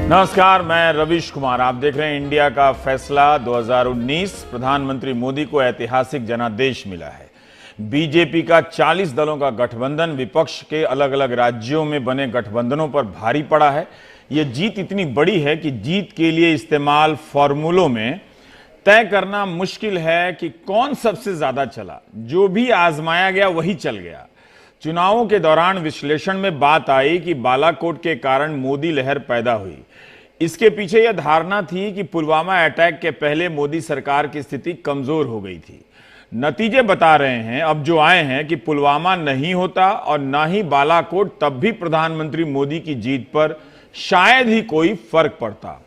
नमस्कार, मैं रविश कुमार। आप देख रहे हैं इंडिया का फैसला 2019। प्रधानमंत्री मोदी को ऐतिहासिक जनादेश मिला है। बीजेपी का 40 दलों का गठबंधन विपक्ष के अलग अलग राज्यों में बने गठबंधनों पर भारी पड़ा है। यह जीत इतनी बड़ी है कि जीत के लिए इस्तेमाल फॉर्मूलों में तय करना मुश्किल है कि कौन सबसे ज्यादा चला। जो भी आजमाया गया वही चल गया। चुनावों के दौरान विश्लेषण में बात आई कि बालाकोट के कारण मोदी लहर पैदा हुई। इसके पीछे यह धारणा थी कि पुलवामा अटैक के पहले मोदी सरकार की स्थिति कमजोर हो गई थी। नतीजे बता रहे हैं अब जो आए हैं कि पुलवामा नहीं होता और ना ही बालाकोट, तब भी प्रधानमंत्री मोदी की जीत पर शायद ही कोई फर्क पड़ता।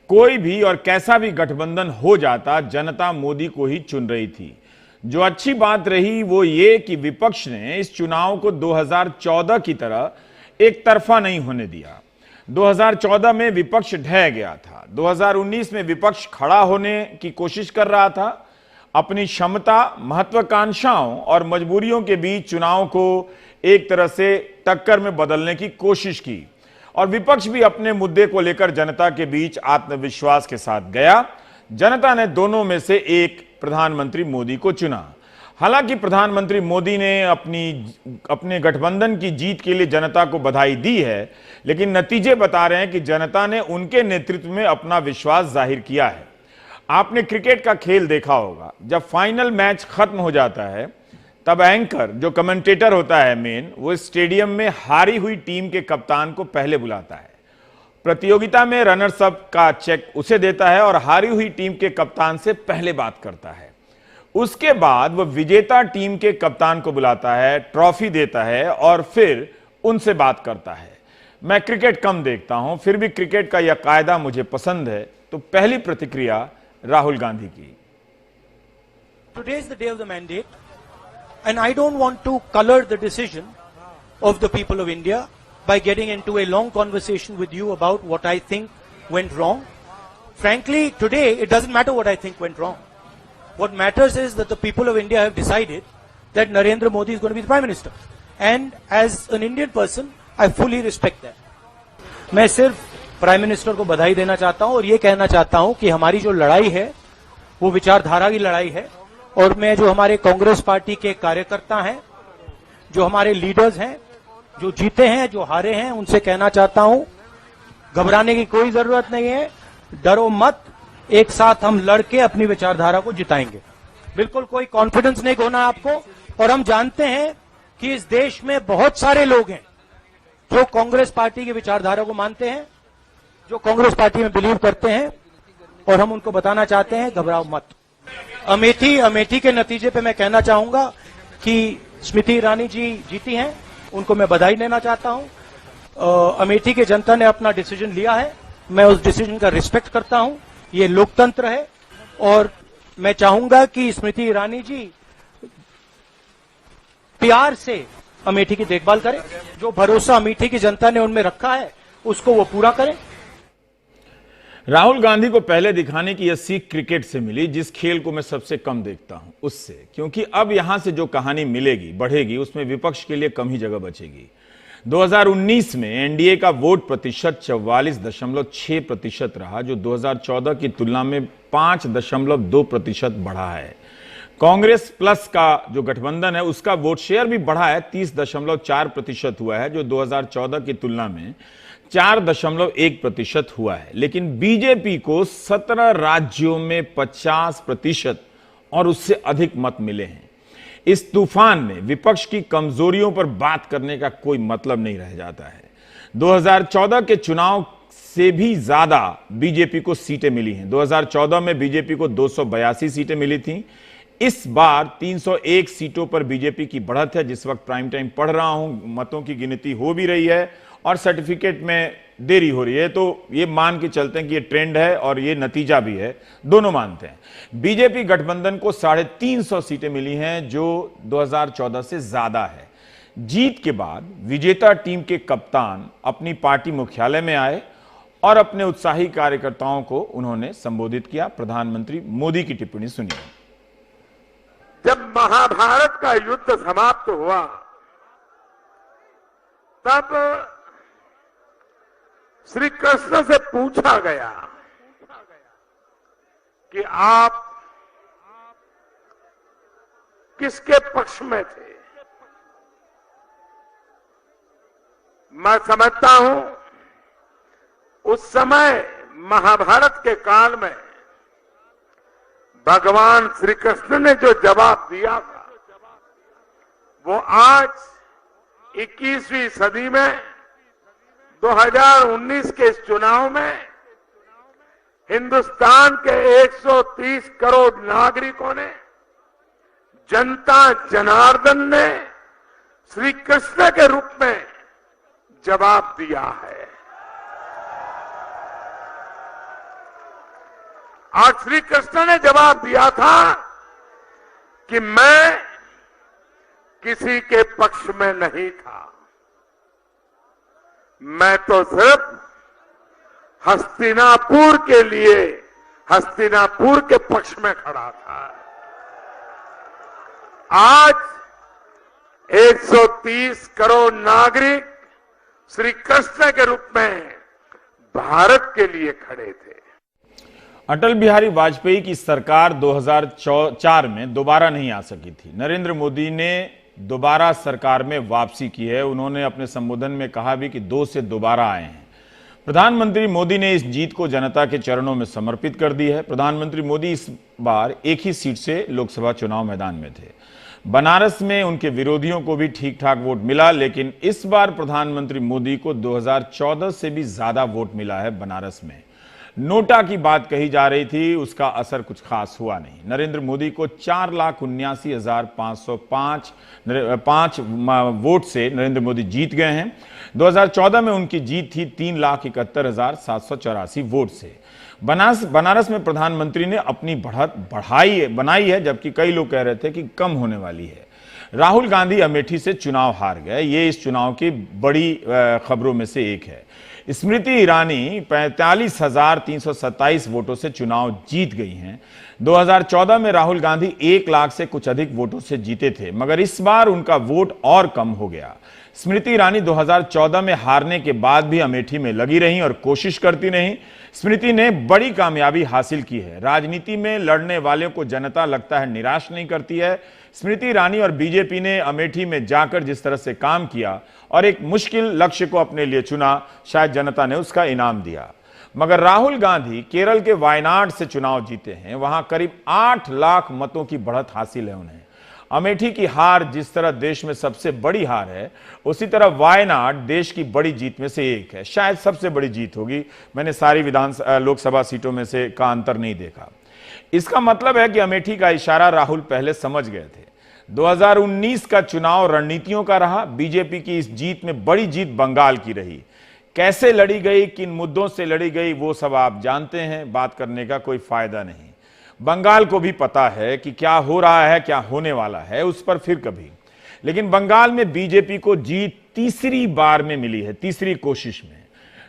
कोई भी और कैसा भी गठबंधन हो जाता, जनता मोदी को ही चुन रही थी। जो अच्छी बात रही वो ये कि विपक्ष ने इस चुनाव को 2014 की तरह एक तरफा नहीं होने दिया। 2014 में विपक्ष ढह गया था। 2019 में विपक्ष खड़ा होने की कोशिश कर रहा था। अपनी क्षमता, महत्वाकांक्षाओं और मजबूरियों के बीच चुनाव को एक तरह से टक्कर में बदलने की कोशिश की और विपक्ष भी अपने मुद्दे को लेकर जनता के बीच आत्मविश्वास के साथ गया। जनता ने दोनों में से एक प्रधानमंत्री मोदी को चुना। हालांकि प्रधानमंत्री मोदी ने अपने गठबंधन की जीत के लिए जनता को बधाई दी है, लेकिन नतीजे बता रहे हैं कि जनता ने उनके नेतृत्व में अपना विश्वास जाहिर किया है। आपने क्रिकेट का खेल देखा होगा, जब फाइनल मैच खत्म हो जाता है तब एंकर, जो कमेंटेटर होता है मेन, वो स्टेडियम में हारी हुई टीम के कप्तान को पहले बुलाता है। प्रतियोगिता में रनर्स अप का चेक उसे देता है और हारी हुई टीम के कप्तान से पहले बात करता है। उसके बाद वह विजेता टीम के कप्तान को बुलाता है, ट्रॉफी देता है और फिर उनसे बात करता है। मैं क्रिकेट कम देखता हूं, फिर भी क्रिकेट का यह कायदा मुझे पसंद है। तो पहली प्रतिक्रिया राहुल गांधी की। Today is the day of the mandate and I don't want to color the decision of the people of India by getting into a long conversation with you about what I think went wrong. Frankly, today it doesn't matter what I think went wrong. What matters is that the people of India have decided that Narendra Modi is going to be the Prime Minister. And as an Indian person, I fully respect that. मैं सिर्फ prime minister को बधाई देना चाहता हूं और ये कहना चाहता हूं कि हमारी जो लड़ाई है वो विचारधारा की लड़ाई है और मैं जो हमारे कांग्रेस पार्टी के कार्यकर्ता हैं, जो हमारे लीडर्स हैं, जो जीते हैं, जो हारे हैं, उनसे कहना चाहता हूं घबराने की कोई जरूरत नहीं है। डरो मत, एक साथ हम लड़के अपनी विचारधारा को जिताएंगे। बिल्कुल कोई कॉन्फिडेंस नहीं खोना आपको। और हम जानते हैं कि इस देश में बहुत सारे लोग हैं जो कांग्रेस पार्टी की विचारधारा को मानते हैं, जो कांग्रेस पार्टी में बिलीव करते हैं और हम उनको बताना चाहते हैं घबराओ मत। अमेठी के नतीजे पे मैं कहना चाहूंगा कि स्मृति ईरानी जी जीती हैं, उनको मैं बधाई देना चाहता हूं। अमेठी की जनता ने अपना डिसीजन लिया है, मैं उस डिसीजन का रिस्पेक्ट करता हूं। ये लोकतंत्र है और मैं चाहूंगा कि स्मृति ईरानी जी प्यार से अमेठी की देखभाल करें। जो भरोसा अमेठी की जनता ने उनमें रखा है उसको वो पूरा करें। राहुल गांधी को पहले दिखाने की यह सीख क्रिकेट से मिली, जिस खेल को मैं सबसे कम देखता हूं उससे, क्योंकि अब यहां से जो कहानी मिलेगी, बढ़ेगी, उसमें विपक्ष के लिए कम ही जगह बचेगी। 2019 में एनडीए का वोट प्रतिशत 44.6% रहा, जो 2014 की तुलना में 5.2% बढ़ा है। कांग्रेस प्लस का जो गठबंधन है उसका वोट शेयर भी बढ़ा है, 30.4% हुआ है, जो 2014 की तुलना में 4.1% हुआ है। लेकिन बीजेपी को 17 राज्यों में 50% और उससे अधिक मत मिले हैं। इस तूफान में विपक्ष की कमजोरियों पर बात करने का कोई मतलब नहीं रह जाता है। 2014 के चुनाव से भी ज्यादा बीजेपी को सीटें मिली हैं। 2014 में बीजेपी को 282 सीटें मिली थीं। इस बार 301 सीटों पर बीजेपी की बढ़त है। जिस वक्त प्राइम टाइम पढ़ रहा हूं, मतों की गिनती हो भी रही है और सर्टिफिकेट में देरी हो रही है, तो ये मान के चलते हैं कि ये ट्रेंड है और ये नतीजा भी है, दोनों मानते हैं। बीजेपी गठबंधन को 350 सीटें मिली हैं, जो 2014 से ज्यादा है। जीत के बाद विजेता टीम के कप्तान अपनी पार्टी मुख्यालय में आए और अपने उत्साही कार्यकर्ताओं को उन्होंने संबोधित किया। प्रधानमंत्री मोदी की टिप्पणी सुनिए। जब महाभारत का युद्ध समाप्त हुआ तब श्री कृष्ण से पूछा गया कि आप किसके पक्ष में थे। मैं समझता हूं उस समय महाभारत के काल में भगवान श्री कृष्ण ने जो जवाब दिया था वो आज 21वीं सदी में 2019 के इस चुनाव में हिंदुस्तान के 130 करोड़ नागरिकों ने, जनता जनार्दन ने श्री कृष्ण के रूप में जवाब दिया है। आज श्री कृष्ण ने जवाब दिया था कि मैं किसी के पक्ष में नहीं था, मैं तो सिर्फ हस्तिनापुर के लिए, हस्तिनापुर के पक्ष में खड़ा था। आज 130 करोड़ नागरिक श्री कृष्ण के रूप में भारत के लिए खड़े थे। अटल बिहारी वाजपेयी की सरकार 2004 में दोबारा नहीं आ सकी थी। नरेंद्र मोदी ने दोबारा सरकार में वापसी की है। उन्होंने अपने संबोधन में कहा भी कि 2 से दोबारा आए हैं। प्रधानमंत्री मोदी ने इस जीत को जनता के चरणों में समर्पित कर दी है। प्रधानमंत्री मोदी इस बार एक ही सीट से लोकसभा चुनाव मैदान में थे। बनारस में उनके विरोधियों को भी ठीक ठाक वोट मिला, लेकिन इस बार प्रधानमंत्री मोदी को 2014 से भी ज्यादा वोट मिला है। बनारस में नोटा की बात कही जा रही थी, उसका असर कुछ खास हुआ नहीं। नरेंद्र मोदी को 4,79,505 वोट से नरेंद्र मोदी जीत गए हैं। 2014 में उनकी जीत थी 3,71,784 वोट से। बनारस में प्रधानमंत्री ने अपनी बढ़त बनाई है, जबकि कई लोग कह रहे थे कि कम होने वाली है। राहुल गांधी अमेठी से चुनाव हार गए, ये इस चुनाव की बड़ी खबरों में से एक है। स्मृति ईरानी 45,327 वोटों से चुनाव जीत गई हैं। 2014 में राहुल गांधी 1 लाख से कुछ अधिक वोटों से जीते थे, मगर इस बार उनका वोट और कम हो गया। स्मृति ईरानी 2014 में हारने के बाद भी अमेठी में लगी रहीं और कोशिश करती रहीं। स्मृति ने बड़ी कामयाबी हासिल की है। राजनीति में लड़ने वालों को जनता लगता है निराश नहीं करती है। स्मृति ईरानी और बीजेपी ने अमेठी में जाकर जिस तरह से काम किया और एक मुश्किल लक्ष्य को अपने लिए चुना, शायद जनता ने उसका इनाम दिया। मगर राहुल गांधी केरल के वायनाड से चुनाव जीते हैं, वहां करीब 8 लाख मतों की बढ़त हासिल है उन्हें। अमेठी की हार जिस तरह देश में सबसे बड़ी हार है, उसी तरह वायनाड देश की बड़ी जीत में से एक है, शायद सबसे बड़ी जीत होगी। मैंने सारी लोकसभा सीटों में से का अंतर नहीं देखा। इसका मतलब है कि अमेठी का इशारा राहुल पहले समझ गए थे। 2019 का चुनाव रणनीतियों का रहा। बीजेपी की इस जीत में बड़ी जीत बंगाल की रही। कैसे लड़ी गई, किन मुद्दों से लड़ी गई, वो सब आप जानते हैं, बात करने का कोई फायदा नहीं। बंगाल को भी पता है कि क्या हो रहा है, क्या होने वाला है, उस पर फिर कभी। लेकिन बंगाल में बीजेपी को जीत तीसरी बार में मिली है, तीसरी कोशिश में।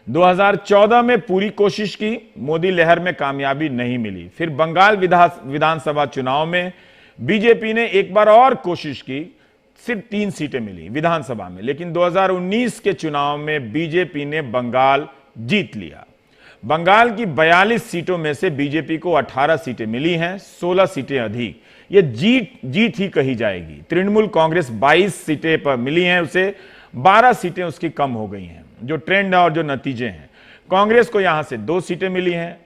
2014 में पूरी कोशिश की, मोदी लहर में कामयाबी नहीं मिली। फिर बंगाल विधानसभा चुनाव में बीजेपी ने एक बार और कोशिश की, सिर्फ 3 सीटें मिली विधानसभा में। लेकिन 2019 के चुनाव में बीजेपी ने बंगाल जीत लिया। बंगाल की 42 सीटों में से बीजेपी को 18 सीटें मिली हैं, 16 सीटें अधिक। ये जीत ही कही जाएगी। तृणमूल कांग्रेस 22 सीटें पर मिली हैं, उसे 12 सीटें उसकी कम हो गई हैं। जो ट्रेंड है और जो नतीजे हैं, कांग्रेस को यहां से 2 सीटें मिली हैं।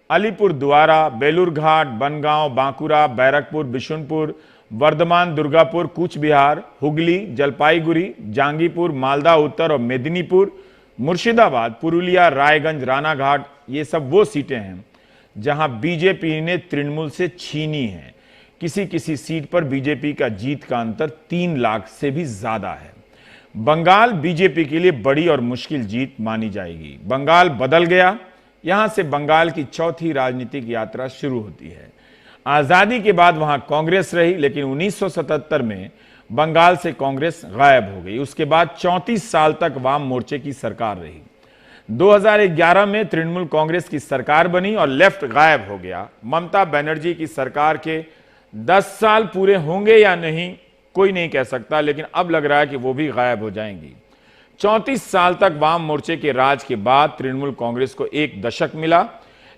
अलीपुर द्वारा, बेलूरघाट, बनगांव, बांकुरा, बैरकपुर, बिशुनपुर, वर्धमान, दुर्गापुर, कूच बिहार, हुगली, जलपाईगुड़ी, जांगीपुर, मालदा उत्तर और मेदिनीपुर, मुर्शिदाबाद, पुरुलिया, रायगंज, रानाघाट, ये सब वो सीटें हैं जहां बीजेपी ने तृणमूल से छीनी है। किसी किसी सीट पर बीजेपी का जीत का अंतर 3 लाख से भी ज्यादा है। बंगाल बीजेपी के लिए बड़ी और मुश्किल जीत मानी जाएगी। बंगाल बदल गया, यहां से बंगाल की चौथी राजनीतिक यात्रा शुरू होती है। आजादी के बाद वहां कांग्रेस रही, लेकिन 1977 में बंगाल से कांग्रेस गायब हो गई। उसके बाद 34 साल तक वाम मोर्चे की सरकार रही। 2011 में तृणमूल कांग्रेस की सरकार बनी और लेफ्ट गायब हो गया। ममता बनर्जी की सरकार के 10 साल पूरे होंगे या नहीं, कोई नहीं कह सकता, लेकिन अब लग रहा है कि वो भी गायब हो जाएंगी। 34 साल तक वाम मोर्चे के राज के बाद तृणमूल कांग्रेस को एक दशक मिला।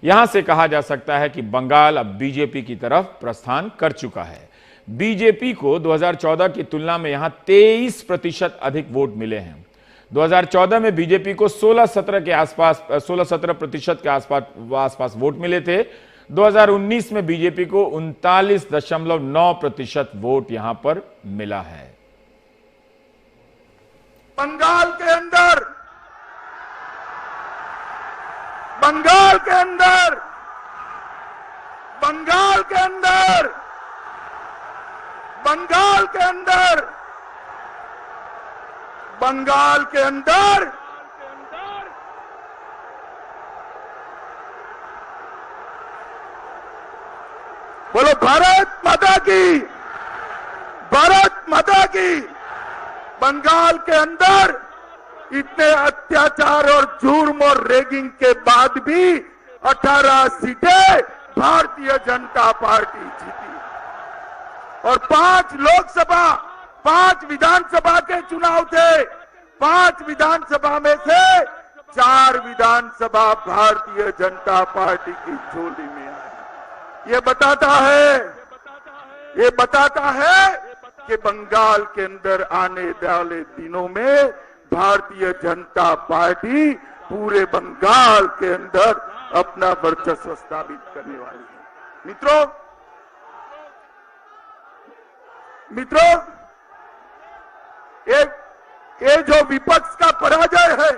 यहां से कहा जा सकता है कि बंगाल अब बीजेपी की तरफ प्रस्थान कर चुका है। बीजेपी को 2014 की तुलना में यहां 23% अधिक वोट मिले हैं। 2014 में बीजेपी को 16-17 के आसपास 16-17% के आसपास वोट मिले थे। 2019 में बीजेपी को 39.9% वोट यहां पर मिला है। बंगाल के अंदर बोलो भारत माता की। बंगाल के अंदर इतने अत्याचार और जुर्म और रेगिंग के बाद भी 18 सीटें भारतीय जनता पार्टी जीती और 5 विधानसभा के चुनाव थे। 5 विधानसभा में से 4 विधानसभा भारतीय जनता पार्टी की झोली में आई। ये बताता है कि बंगाल के अंदर आने वाले दिनों में भारतीय जनता पार्टी पूरे बंगाल के अंदर अपना वर्चस्व स्थापित करने वाली है। मित्रों, ये जो विपक्ष का पराजय है,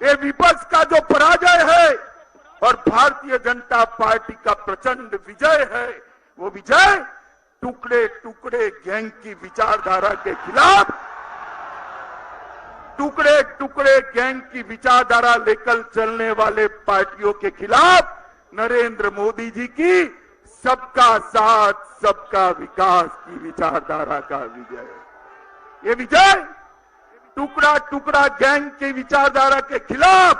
ये विपक्ष का जो पराजय है और भारतीय जनता पार्टी का प्रचंड विजय है, वो विजय टुकड़े टुकड़े गैंग की विचारधारा के खिलाफ, टुकड़े टुकड़े गैंग की विचारधारा लेकर चलने वाले पार्टियों के खिलाफ नरेंद्र मोदी जी की सबका साथ सबका विकास की विचारधारा का विजय है। ये विजय टुकड़ा टुकड़ा गैंग की विचारधारा के खिलाफ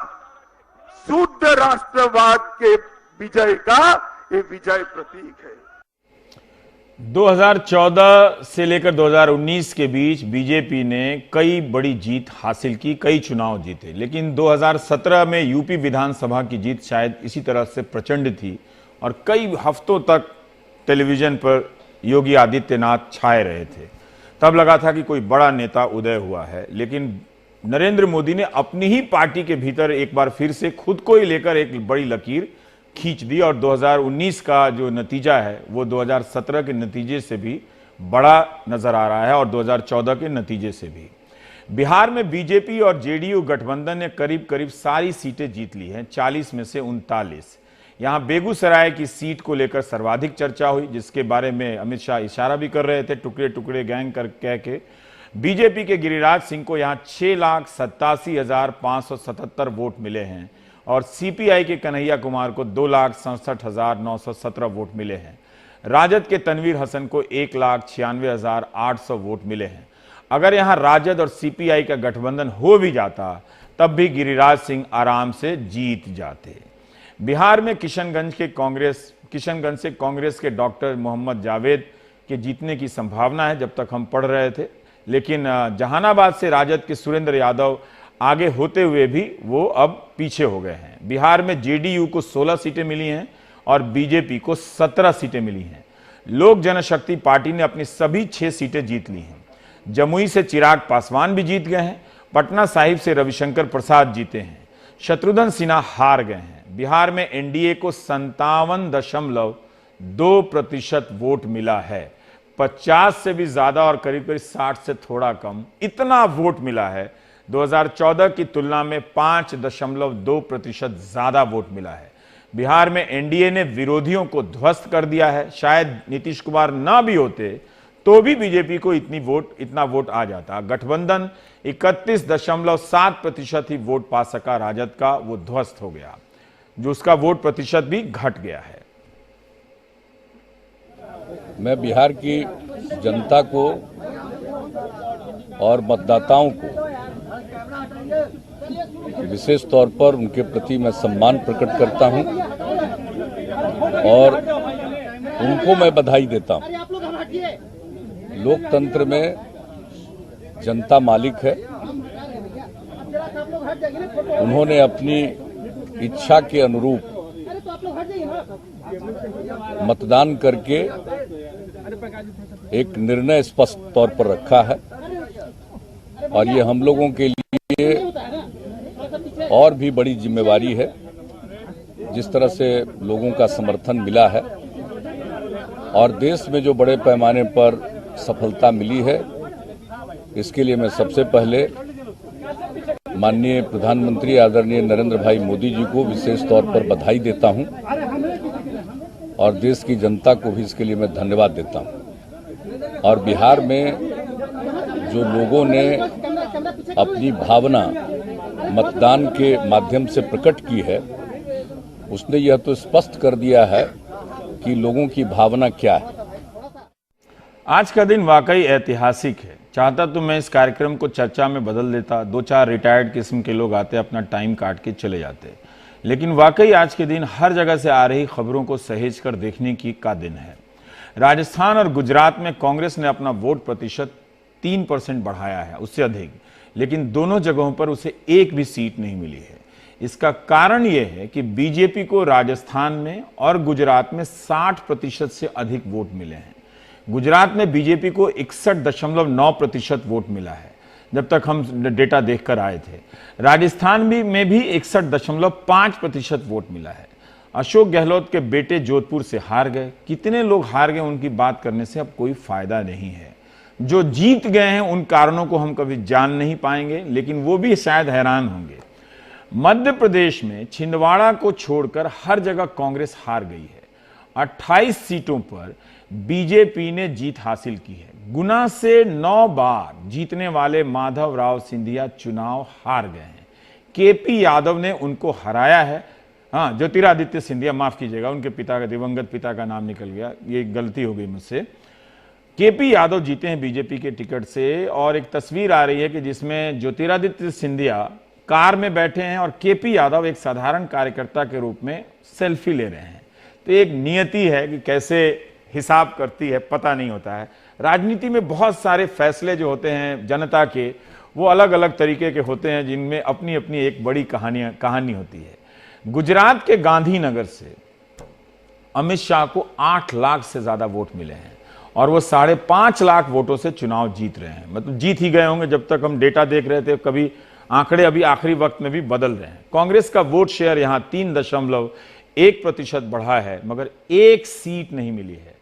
शुद्ध राष्ट्रवाद के विजय का ये विजय प्रतीक है। 2014 से लेकर 2019 के बीच बीजेपी ने कई बड़ी जीत हासिल की, कई चुनाव जीते, लेकिन 2017 में यूपी विधानसभा की जीत शायद इसी तरह से प्रचंड थी और कई हफ्तों तक टेलीविजन पर योगी आदित्यनाथ छाए रहे थे। तब लगा था कि कोई बड़ा नेता उदय हुआ है, लेकिन नरेंद्र मोदी ने अपनी ही पार्टी के भीतर एक बार फिर से खुद को ही लेकर एक बड़ी लकीर खींच दी और 2019 का जो नतीजा है वो 2017 के नतीजे से भी बड़ा नजर आ रहा है और 2014 के नतीजे से भी। बिहार में बीजेपी और जेडीयू गठबंधन ने करीब करीब सारी सीटें जीत ली हैं, 40 में से 39। यहां बेगूसराय की सीट को लेकर सर्वाधिक चर्चा हुई, जिसके बारे में अमित शाह इशारा भी कर रहे थे, टुकड़े टुकड़े गैंग कर कह के। बीजेपी के गिरिराज सिंह को यहां 6,87,577 वोट मिले हैं और सीपीआई के कन्हैया कुमार को 2,67,917 वोट मिले हैं। राजद के तनवीर हसन को 1,96,800 वोट मिले हैं। अगर यहां राजद और सीपीआई का गठबंधन हो भी जाता तब भी गिरिराज सिंह आराम से जीत जाते। बिहार में किशनगंज से कांग्रेस के डॉक्टर मोहम्मद जावेद के जीतने की संभावना है जब तक हम पढ़ रहे थे, लेकिन जहानाबाद से राजद के सुरेंद्र यादव आगे होते हुए भी वो अब पीछे हो गए हैं। बिहार में जेडीयू को 16 सीटें मिली हैं और बीजेपी को 17 सीटें मिली हैं। लोक जनशक्ति पार्टी ने अपनी सभी 6 सीटें जीत ली हैं। जमुई से चिराग पासवान भी जीत गए हैं। पटना साहिब से रविशंकर प्रसाद जीते हैं। शत्रुघ्न सिन्हा हार गए हैं। बिहार में एनडीए को 57.2% वोट मिला है। 50 से भी ज्यादा और करीब करीब 60 से थोड़ा कम, इतना वोट मिला है। 2014 की तुलना में 5.2% ज्यादा वोट मिला है। बिहार में एनडीए ने विरोधियों को ध्वस्त कर दिया है। शायद नीतीश कुमार ना भी होते तो भी बीजेपी को इतना वोट आ जाता। गठबंधन 31.7% ही वोट पा सका राजद का, वो ध्वस्त हो गया, जो उसका वोट प्रतिशत भी घट गया है। मैं बिहार की जनता को और मतदाताओं को विशेष तौर पर उनके प्रति मैं सम्मान प्रकट करता हूं और उनको मैं बधाई देता हूं। लोकतंत्र में जनता मालिक है उन्होंने अपनी इच्छा के अनुरूप मतदान करके एक निर्णय स्पष्ट तौर पर रखा है और ये हम लोगों के लिए और भी बड़ी जिम्मेवारी है। जिस तरह से लोगों का समर्थन मिला है और देश में जो बड़े पैमाने पर सफलता मिली है, इसके लिए मैं सबसे पहले माननीय प्रधानमंत्री आदरणीय नरेंद्र भाई मोदी जी को विशेष तौर पर बधाई देता हूं और देश की जनता को भी इसके लिए मैं धन्यवाद देता हूं। और बिहार में जो लोगों ने अपनी भावना मतदान के माध्यम से प्रकट की है, उसने यह तो स्पष्ट कर दिया है कि लोगों की भावना क्या है। आज का दिन वाकई ऐतिहासिक है। चाहता तो मैं इस कार्यक्रम को चर्चा में बदल देता, दो चार रिटायर्ड किस्म के लोग आते, अपना टाइम काट के चले जाते, लेकिन वाकई आज के दिन हर जगह से आ रही खबरों को सहेज कर देखने का दिन है। राजस्थान और गुजरात में कांग्रेस ने अपना वोट प्रतिशत 3% बढ़ाया है, उससे अधिक, लेकिन दोनों जगहों पर उसे एक भी सीट नहीं मिली है। इसका कारण यह है कि बीजेपी को राजस्थान में और गुजरात में 60% से अधिक वोट मिले हैं। गुजरात में बीजेपी को 61.9% वोट मिला है जब तक हम डेटा देखकर आए थे। राजस्थान में भी 61.5% वोट मिला है। अशोक गहलोत के बेटे जोधपुर से हार गए। कितने लोग हार गए उनकी बात करने से अब कोई फायदा नहीं है। जो जीत गए हैं उन कारणों को हम कभी जान नहीं पाएंगे, लेकिन वो भी शायद हैरान होंगे। मध्य प्रदेश में छिंदवाड़ा को छोड़कर हर जगह कांग्रेस हार गई है। 28 सीटों पर बीजेपी ने जीत हासिल की है। गुना से 9 बार जीतने वाले माधव राव सिंधिया चुनाव हार गए हैं। केपी यादव ने उनको हराया है। हाँ, ज्योतिरादित्य सिंधिया, माफ कीजिएगा, उनके पिता का, दिवंगत पिता का नाम निकल गया, ये गलती हो गई मुझसे। केपी यादव जीते हैं बीजेपी के टिकट से और एक तस्वीर आ रही है कि जिसमें ज्योतिरादित्य सिंधिया कार में बैठे हैं और केपी यादव एक साधारण कार्यकर्ता के रूप में सेल्फी ले रहे हैं। तो एक नियति है कि कैसे हिसाब करती है पता नहीं होता है। राजनीति में बहुत सारे फैसले जो होते हैं जनता के, वो अलग अलग तरीके के होते हैं, जिनमें अपनी अपनी एक बड़ी कहानी होती है। गुजरात के गांधीनगर से अमित शाह को 8 लाख से ज्यादा वोट मिले हैं और वो 5.5 लाख वोटों से चुनाव जीत रहे हैं। मतलब जीत ही गए होंगे, जब तक हम डेटा देख रहे थे। कभी आंकड़े अभी आखिरी वक्त में भी बदल रहे हैं। कांग्रेस का वोट शेयर यहां 3.1% बढ़ा है, मगर एक सीट नहीं मिली है।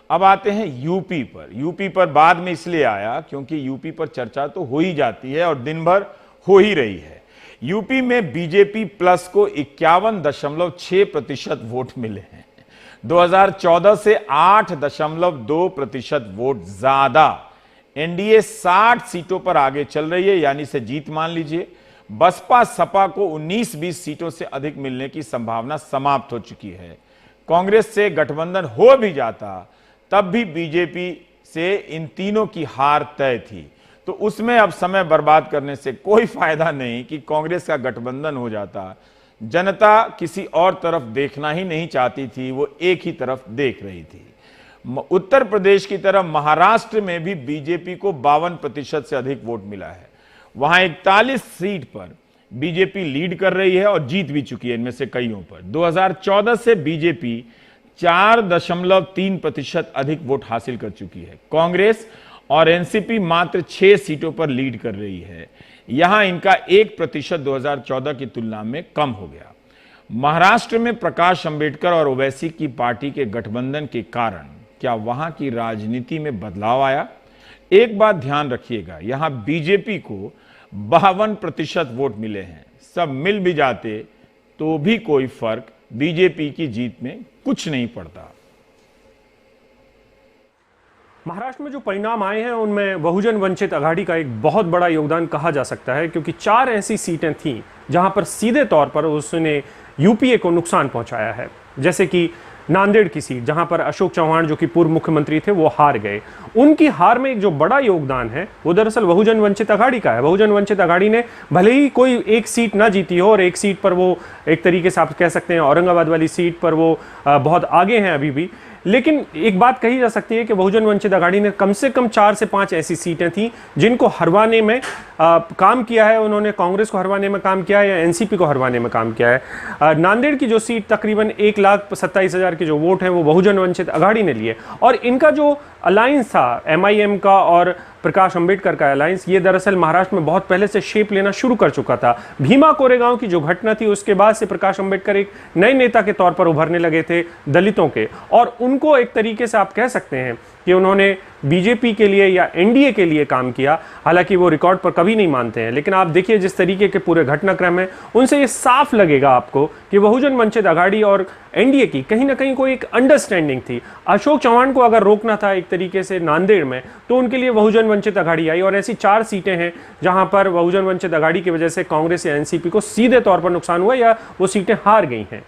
अब आते हैं यूपी पर। यूपी पर बाद में इसलिए आया क्योंकि यूपी पर चर्चा तो हो ही जाती है और दिन भर हो ही रही है। यूपी में बीजेपी प्लस को 51.6% वोट मिले हैं। 2014 से 8.2% वोट ज्यादा। एनडीए 60 सीटों पर आगे चल रही है, यानी से जीत मान लीजिए। बसपा सपा को 19-20 सीटों से अधिक मिलने की संभावना समाप्त हो चुकी है। कांग्रेस से गठबंधन हो भी जाता तब भी बीजेपी से इन तीनों की हार तय थी, तो उसमें अब समय बर्बाद करने से कोई फायदा नहीं कि कांग्रेस का गठबंधन हो जाता। जनता किसी और तरफ देखना ही नहीं चाहती थी, वो एक ही तरफ देख रही थी। उत्तर प्रदेश की तरफ महाराष्ट्र में भी बीजेपी को 52% से अधिक वोट मिला है। वहां 41 सीट पर बीजेपी लीड कर रही है और जीत भी चुकी है इनमें से कईयों पर। 2014 से बीजेपी 4.3% अधिक वोट हासिल कर चुकी है। कांग्रेस और एनसीपी मात्र 6 सीटों पर लीड कर रही है। यहां इनका 1% 2014 की तुलना में कम हो गया। महाराष्ट्र में प्रकाश अंबेडकर और ओवैसी की पार्टी के गठबंधन के कारण क्या वहां की राजनीति में बदलाव आया? एक बात ध्यान रखिएगा, यहां बीजेपी को 52% वोट मिले हैं। सब मिल भी जाते तो भी कोई फर्क बीजेपी की जीत में कुछ नहीं पड़ता। महाराष्ट्र में जो परिणाम आए हैं उनमें बहुजन वंचित आघाड़ी का एक बहुत बड़ा योगदान कहा जा सकता है, क्योंकि 4 ऐसी सीटें थीं जहां पर सीधे तौर पर उसने यूपीए को नुकसान पहुंचाया है। जैसे कि नांदेड़ की सीट, जहां पर अशोक चौहान जो कि पूर्व मुख्यमंत्री थे वो हार गए। उनकी हार में एक जो बड़ा योगदान है वो दरअसल बहुजन वंचित आघाड़ी का है। बहुजन वंचित आघाड़ी ने भले ही कोई एक सीट ना जीती हो, और एक सीट पर वो एक तरीके से आप कह सकते हैं औरंगाबाद वाली सीट पर वो बहुत आगे हैं अभी भी, लेकिन एक बात कही जा सकती है कि बहुजन वंचित आघाड़ी ने कम से कम 4 से 5 ऐसी सीटें थी जिनको हरवाने में काम किया है। उन्होंने कांग्रेस को हरवाने में काम किया है या एनसीपी को हरवाने में काम किया है। नांदेड़ की जो सीट तकरीबन 1,27,000 के जो वोट हैं वो बहुजन वंचित आघाड़ी ने लिए, और इनका जो अलायंस था MIM का और प्रकाश अंबेडकर का अलायंस, ये दरअसल महाराष्ट्र में बहुत पहले से शेप लेना शुरू कर चुका था। भीमा कोरेगांव की जो घटना थी उसके बाद से प्रकाश अंबेडकर एक नए नेता के तौर पर उभरने लगे थे दलितों के, और उनको एक तरीके से आप कह सकते हैं कि उन्होंने बीजेपी के लिए या एनडीए के लिए काम किया। हालांकि वो रिकॉर्ड पर कभी नहीं मानते हैं, लेकिन आप देखिए जिस तरीके के पूरे घटनाक्रम है उनसे ये साफ लगेगा आपको कि बहुजन वंचित आघाड़ी और एनडीए की कहीं ना कहीं कोई एक अंडरस्टैंडिंग थी। अशोक चव्हाण को अगर रोकना था एक तरीके से नांदेड़ में, तो उनके लिए बहुजन वंचित आघाड़ी आई, और ऐसी 4 सीटें हैं जहां पर बहुजन वंचित आघाड़ी की वजह से कांग्रेस या एनसीपी को सीधे तौर पर नुकसान हुआ या वो सीटें हार गई हैं।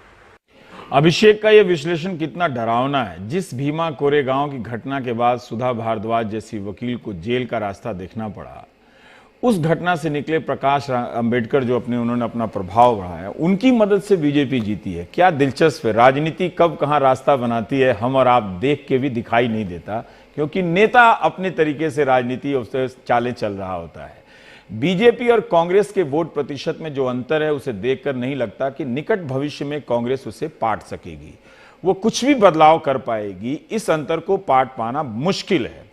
अभिषेक का यह विश्लेषण कितना डरावना है। जिस भीमा कोरेगांव की घटना के बाद सुधा भारद्वाज जैसी वकील को जेल का रास्ता देखना पड़ा, उस घटना से निकले प्रकाश अंबेडकर जो उन्होंने अपना प्रभाव बढ़ाया, उनकी मदद से बीजेपी जीती है। क्या दिलचस्प है, राजनीति कब कहां रास्ता बनाती है हम और आप देख के भी दिखाई नहीं देता, क्योंकि नेता अपने तरीके से राजनीति उससे चालें चल रहा होता है। बीजेपी और कांग्रेस के वोट प्रतिशत में जो अंतर है उसे देखकर नहीं लगता कि निकट भविष्य में कांग्रेस उसे पाट सकेगी, वो कुछ भी बदलाव कर पाएगी। इस अंतर को पाट पाना मुश्किल है।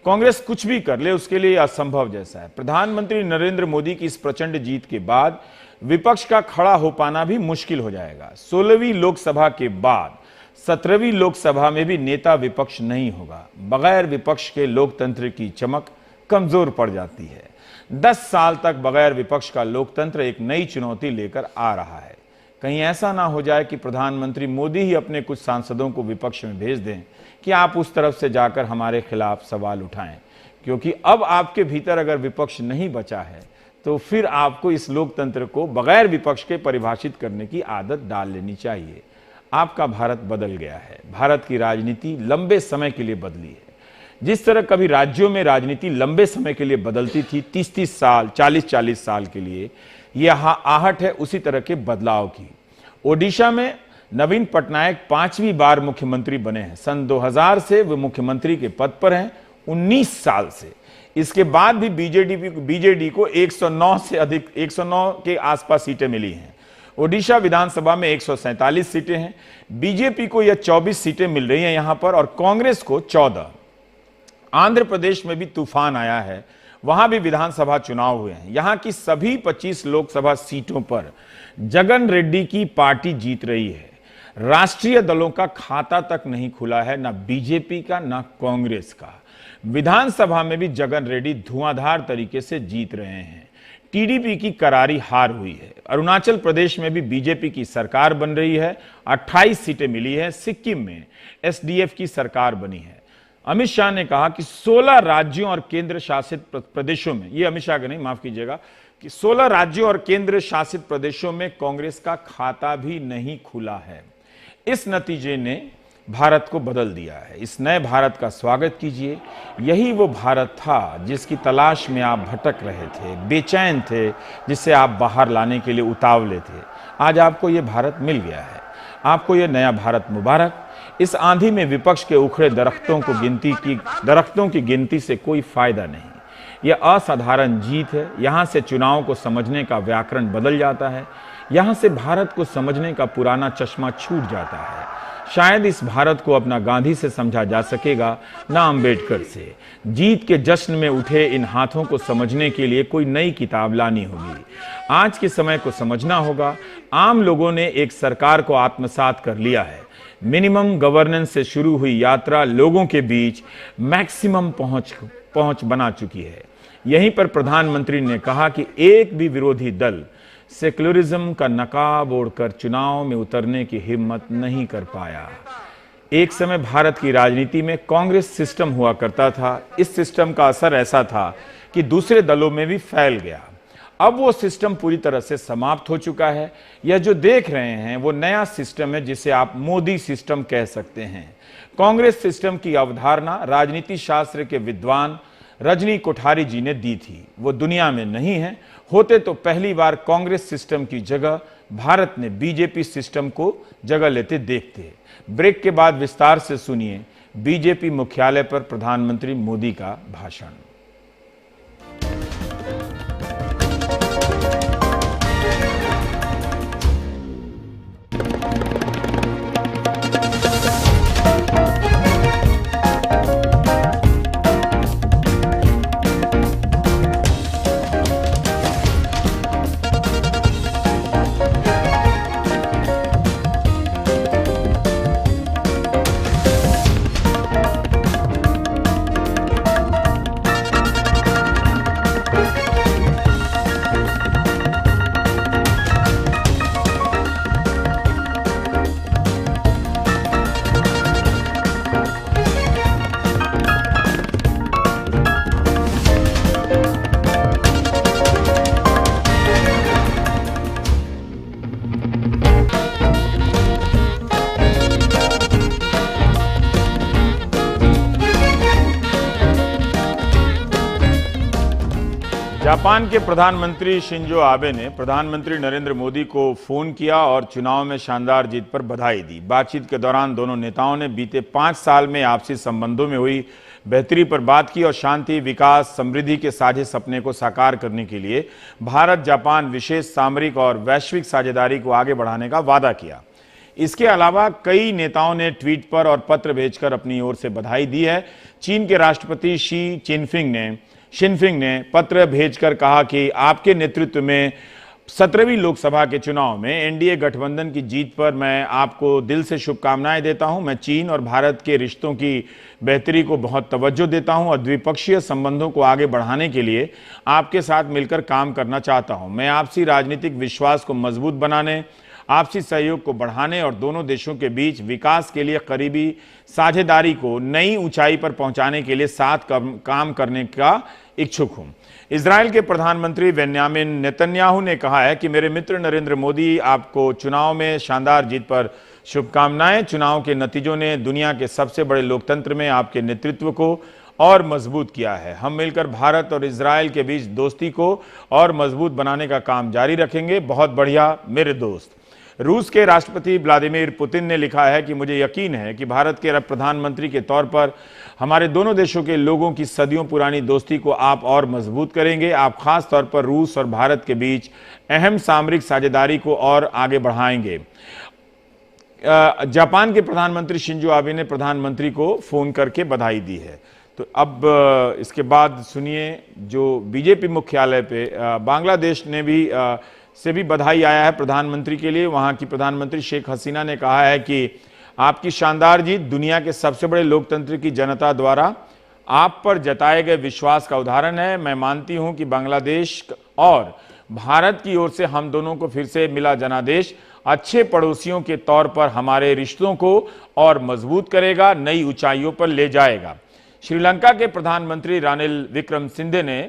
कांग्रेस कुछ भी कर ले उसके लिए असंभव जैसा है। प्रधानमंत्री नरेंद्र मोदी की इस प्रचंड जीत के बाद विपक्ष का खड़ा हो पाना भी मुश्किल हो जाएगा। 16वीं लोकसभा के बाद 17वीं लोकसभा में भी नेता विपक्ष नहीं होगा। बगैर विपक्ष के लोकतंत्र की चमक कमजोर पड़ जाती है। 10 साल तक बगैर विपक्ष का लोकतंत्र एक नई चुनौती लेकर आ रहा है। कहीं ऐसा ना हो जाए कि प्रधानमंत्री मोदी ही अपने कुछ सांसदों को विपक्ष में भेज दें कि आप उस तरफ से जाकर हमारे खिलाफ सवाल उठाएं, क्योंकि अब आपके भीतर अगर विपक्ष नहीं बचा है तो फिर आपको इस लोकतंत्र को बगैर विपक्ष के परिभाषित करने की आदत डाल लेनी चाहिए। आपका भारत बदल गया है। भारत की राजनीति लंबे समय के लिए बदली है। जिस तरह कभी राज्यों में राजनीति लंबे समय के लिए बदलती थी, 30-30 साल, 40-40 साल के लिए, यह आहट है उसी तरह के बदलाव की। ओडिशा में नवीन पटनायक 5वीं बार मुख्यमंत्री बने हैं। सन 2000 से वे मुख्यमंत्री के पद पर हैं, 19 साल से। इसके बाद भी बीजेडी को 109 से अधिक 109 के आसपास सीटें मिली हैं। ओडिशा विधानसभा में 147 सीटें हैं। बीजेपी को यह 24 सीटें मिल रही हैं यहां पर, और कांग्रेस को 14। आंध्र प्रदेश में भी तूफान आया है, वहां भी विधानसभा चुनाव हुए हैं। यहां की सभी 25 लोकसभा सीटों पर जगन रेड्डी की पार्टी जीत रही है। राष्ट्रीय दलों का खाता तक नहीं खुला है, ना बीजेपी का ना कांग्रेस का। विधानसभा में भी जगन रेड्डी धुआंधार तरीके से जीत रहे हैं। टीडीपी की करारी हार हुई है। अरुणाचल प्रदेश में भी बीजेपी की सरकार बन रही है, 28 सीटें मिली है। सिक्किम में एसडीएफ की सरकार बनी है। अमित शाह ने कहा कि 16 राज्यों और केंद्र शासित प्रदेशों में, ये अमित शाह का नहीं, माफ कीजिएगा, कि 16 राज्यों और केंद्र शासित प्रदेशों में कांग्रेस का खाता भी नहीं खुला है। इस नतीजे ने भारत को बदल दिया है। इस नए भारत का स्वागत कीजिए। यही वो भारत था जिसकी तलाश में आप भटक रहे थे, बेचैन थे, जिसे आप बाहर लाने के लिए उतावले थे। आज आपको ये भारत मिल गया है। आपको ये नया भारत मुबारक। इस आंधी में विपक्ष के उखड़े दरख्तों की गिनती से कोई फायदा नहीं। यह असाधारण जीत है। यहां से चुनाव को समझने का व्याकरण बदल जाता है। यहां से भारत को समझने का पुराना चश्मा छूट जाता है। शायद इस भारत को अपना गांधी से समझा जा सकेगा, ना अंबेडकर से। जीत के जश्न में उठे इन हाथों को समझने के लिए कोई नई किताब लानी होगी। आज के समय को समझना होगा। आम लोगों ने एक सरकार को आत्मसात कर लिया है। मिनिमम गवर्नेंस से शुरू हुई यात्रा लोगों के बीच मैक्सिमम पहुंच बना चुकी है। यहीं पर प्रधानमंत्री ने कहा कि एक भी विरोधी दल सेक्युलरिज्म का नकाब ओढ़कर चुनाव में उतरने की हिम्मत नहीं कर पाया। एक समय भारत की राजनीति में कांग्रेस सिस्टम हुआ करता था। इस सिस्टम का असर ऐसा था कि दूसरे दलों में भी फैल गया। अब वो सिस्टम पूरी तरह से समाप्त हो चुका है। यह जो देख रहे हैं वो नया सिस्टम है, जिसे आप मोदी सिस्टम कह सकते हैं। कांग्रेस सिस्टम की अवधारणा राजनीति शास्त्र के विद्वान रजनी कोठारी जी ने दी थी। वो दुनिया में नहीं है। होते तो पहली बार कांग्रेस सिस्टम की जगह भारत ने बीजेपी सिस्टम को जगह लेते देखते हैं। ब्रेक के बाद विस्तार से सुनिए बीजेपी मुख्यालय पर प्रधानमंत्री मोदी का भाषण। जापान के प्रधानमंत्री शिंजो आबे ने प्रधानमंत्री नरेंद्र मोदी को फोन किया और चुनाव में शानदार जीत पर बधाई दी। बातचीत के दौरान दोनों नेताओं ने बीते 5 साल में आपसी संबंधों में हुई बेहतरी पर बात की और शांति, विकास, समृद्धि के साझे सपने को साकार करने के लिए भारत जापान विशेष सामरिक और वैश्विक साझेदारी को आगे बढ़ाने का वादा किया। इसके अलावा कई नेताओं ने ट्वीट पर और पत्र भेजकर अपनी ओर से बधाई दी है। चीन के राष्ट्रपति शी जिनपिंग ने पत्र भेजकर कहा कि आपके नेतृत्व में 17वीं लोकसभा के चुनाव में एनडीए गठबंधन की जीत पर मैं आपको दिल से शुभकामनाएं देता हूं। मैं चीन और भारत के रिश्तों की बेहतरी को बहुत तवज्जो देता हूं और द्विपक्षीय संबंधों को आगे बढ़ाने के लिए आपके साथ मिलकर काम करना चाहता हूं। मैं आपसी राजनीतिक विश्वास को मजबूत बनाने, आपसी सहयोग को बढ़ाने और दोनों देशों के बीच विकास के लिए करीबी साझेदारी को नई ऊंचाई पर पहुंचाने के लिए साथ काम करने का इच्छुक हूं। इजरायल के प्रधानमंत्री बेन्यामिन नेतन्याहू ने कहा है कि मेरे मित्र नरेंद्र मोदी, आपको चुनाव में शानदार जीत पर शुभकामनाएं। चुनाव के नतीजों ने दुनिया के सबसे बड़े लोकतंत्र में आपके नेतृत्व को और मजबूत किया है। हम मिलकर भारत और इजरायल के बीच दोस्ती को और मजबूत बनाने का काम जारी रखेंगे। बहुत बढ़िया मेरे दोस्त। रूस के राष्ट्रपति व्लादिमीर पुतिन ने लिखा है कि मुझे यकीन है कि भारत के प्रधानमंत्री के तौर पर हमारे दोनों देशों के लोगों की सदियों पुरानी दोस्ती को आप और मजबूत करेंगे। आप खास तौर पर रूस और भारत के बीच अहम सामरिक साझेदारी को और आगे बढ़ाएंगे। जापान के प्रधानमंत्री शिंजो आबे ने प्रधानमंत्री को फोन करके बधाई दी है। तो अब इसके बाद सुनिए जो बीजेपी मुख्यालय पे बांग्लादेश ने भी से भी बधाई आया है प्रधानमंत्री के लिए। वहां की प्रधानमंत्री शेख हसीना ने कहा है कि आपकी शानदार जीत दुनिया के सबसे बड़े लोकतंत्र की जनता द्वारा आप पर जताए गए विश्वास का उदाहरण है। मैं मानती हूं कि बांग्लादेश और भारत की ओर से हम दोनों को फिर से मिला जनादेश अच्छे पड़ोसियों के तौर पर हमारे रिश्तों को और मजबूत करेगा, नई ऊंचाइयों पर ले जाएगा। श्रीलंका के प्रधानमंत्री रानिल विक्रमसिंघे ने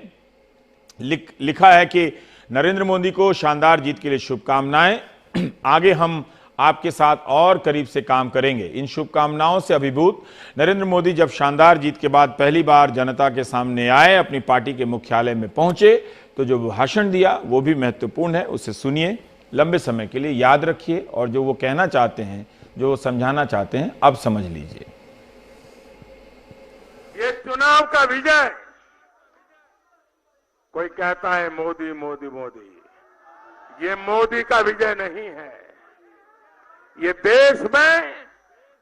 लिखा है कि नरेंद्र मोदी को शानदार जीत के लिए शुभकामनाएं। आगे हम आपके साथ और करीब से काम करेंगे। इन शुभकामनाओं से अभिभूत नरेंद्र मोदी जब शानदार जीत के बाद पहली बार जनता के सामने आए, अपनी पार्टी के मुख्यालय में पहुंचे, तो जो भाषण दिया वो भी महत्वपूर्ण है। उसे सुनिए, लंबे समय के लिए याद रखिए और जो वो कहना चाहते हैं, जो वो समझाना चाहते हैं, अब समझ लीजिए। ये चुनाव का विजय, कोई कहता है मोदी मोदी मोदी, ये मोदी का विजय नहीं है। ये देश में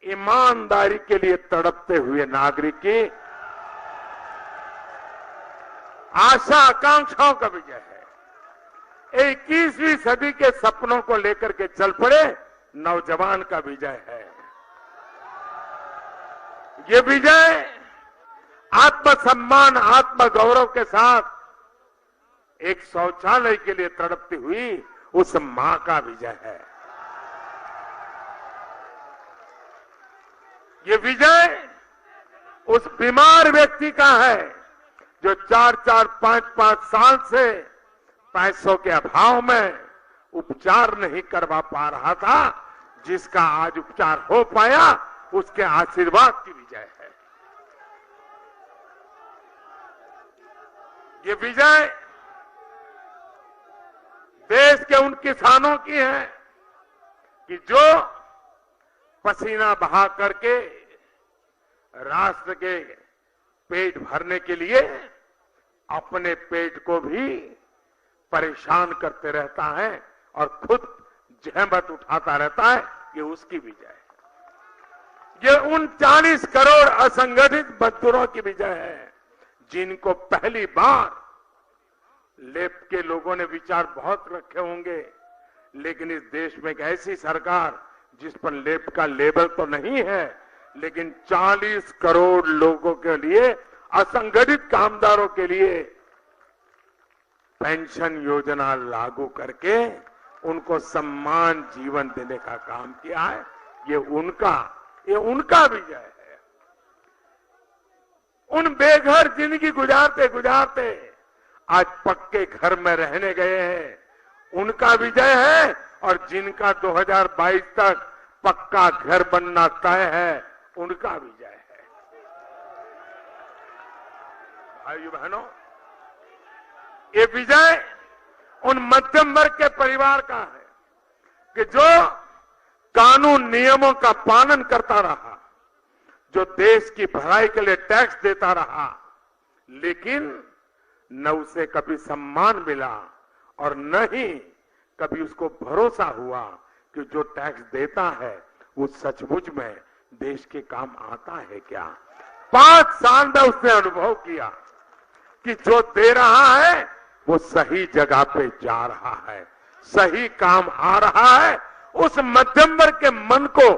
ईमानदारी के लिए तड़पते हुए नागरिक की आशा आकांक्षाओं का विजय है। 21वीं सदी के सपनों को लेकर के चल पड़े नौजवान का विजय है। ये विजय आत्मसम्मान, आत्मगौरव के साथ एक शौचालय के लिए तड़पती हुई उस मां का विजय है। ये विजय उस बीमार व्यक्ति का है जो 4-4, 5-5 साल से पैसों के अभाव में उपचार नहीं करवा पा रहा था, जिसका आज उपचार हो पाया, उसके आशीर्वाद की विजय है। ये विजय देश के उन किसानों की है कि जो पसीना बहा करके राष्ट्र के पेट भरने के लिए अपने पेट को भी परेशान करते रहता है और खुद जहमत उठाता रहता है। ये उसकी विजय है। ये उन 40 करोड़ असंगठित मजदूरों की विजय है जिनको पहली बार लेफ्ट के लोगों ने विचार बहुत रखे होंगे, लेकिन इस देश में एक ऐसी सरकार जिस पर लेफ्ट का लेबल तो नहीं है, लेकिन 40 करोड़ लोगों के लिए, असंगठित कामदारों के लिए पेंशन योजना लागू करके उनको सम्मान जीवन देने का काम किया है। ये उनका विजय है। उन बेघर जिंदगी गुजारते गुजारते आज पक्के घर में रहने गए हैं, उनका विजय है। और जिनका 2022 तक पक्का घर बनना तय है, उनका विजय है। भाइयों बहनों, ये विजय उन मध्यम वर्ग के परिवार का है कि जो कानून नियमों का पालन करता रहा, जो देश की भलाई के लिए टैक्स देता रहा, लेकिन न उसे कभी सम्मान मिला और न ही कभी उसको भरोसा हुआ कि जो टैक्स देता है वो सचमुच में देश के काम आता है क्या। 5 साल में उसने अनुभव किया कि जो दे रहा है वो सही जगह पे जा रहा है, सही काम आ रहा है। उस मध्यम वर्ग के मन को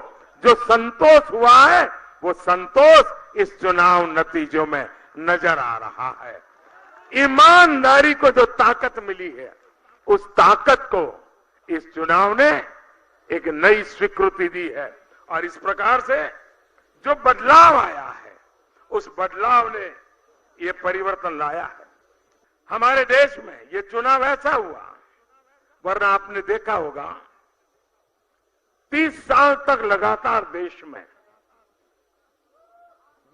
जो संतोष हुआ है, वो संतोष इस चुनाव नतीजों में नजर आ रहा है। ईमानदारी को जो ताकत मिली है, उस ताकत को इस चुनाव ने एक नई स्वीकृति दी है। और इस प्रकार से जो बदलाव आया है, उस बदलाव ने ये परिवर्तन लाया है हमारे देश में। ये चुनाव ऐसा हुआ, वरना आपने देखा होगा 30 साल तक लगातार देश में,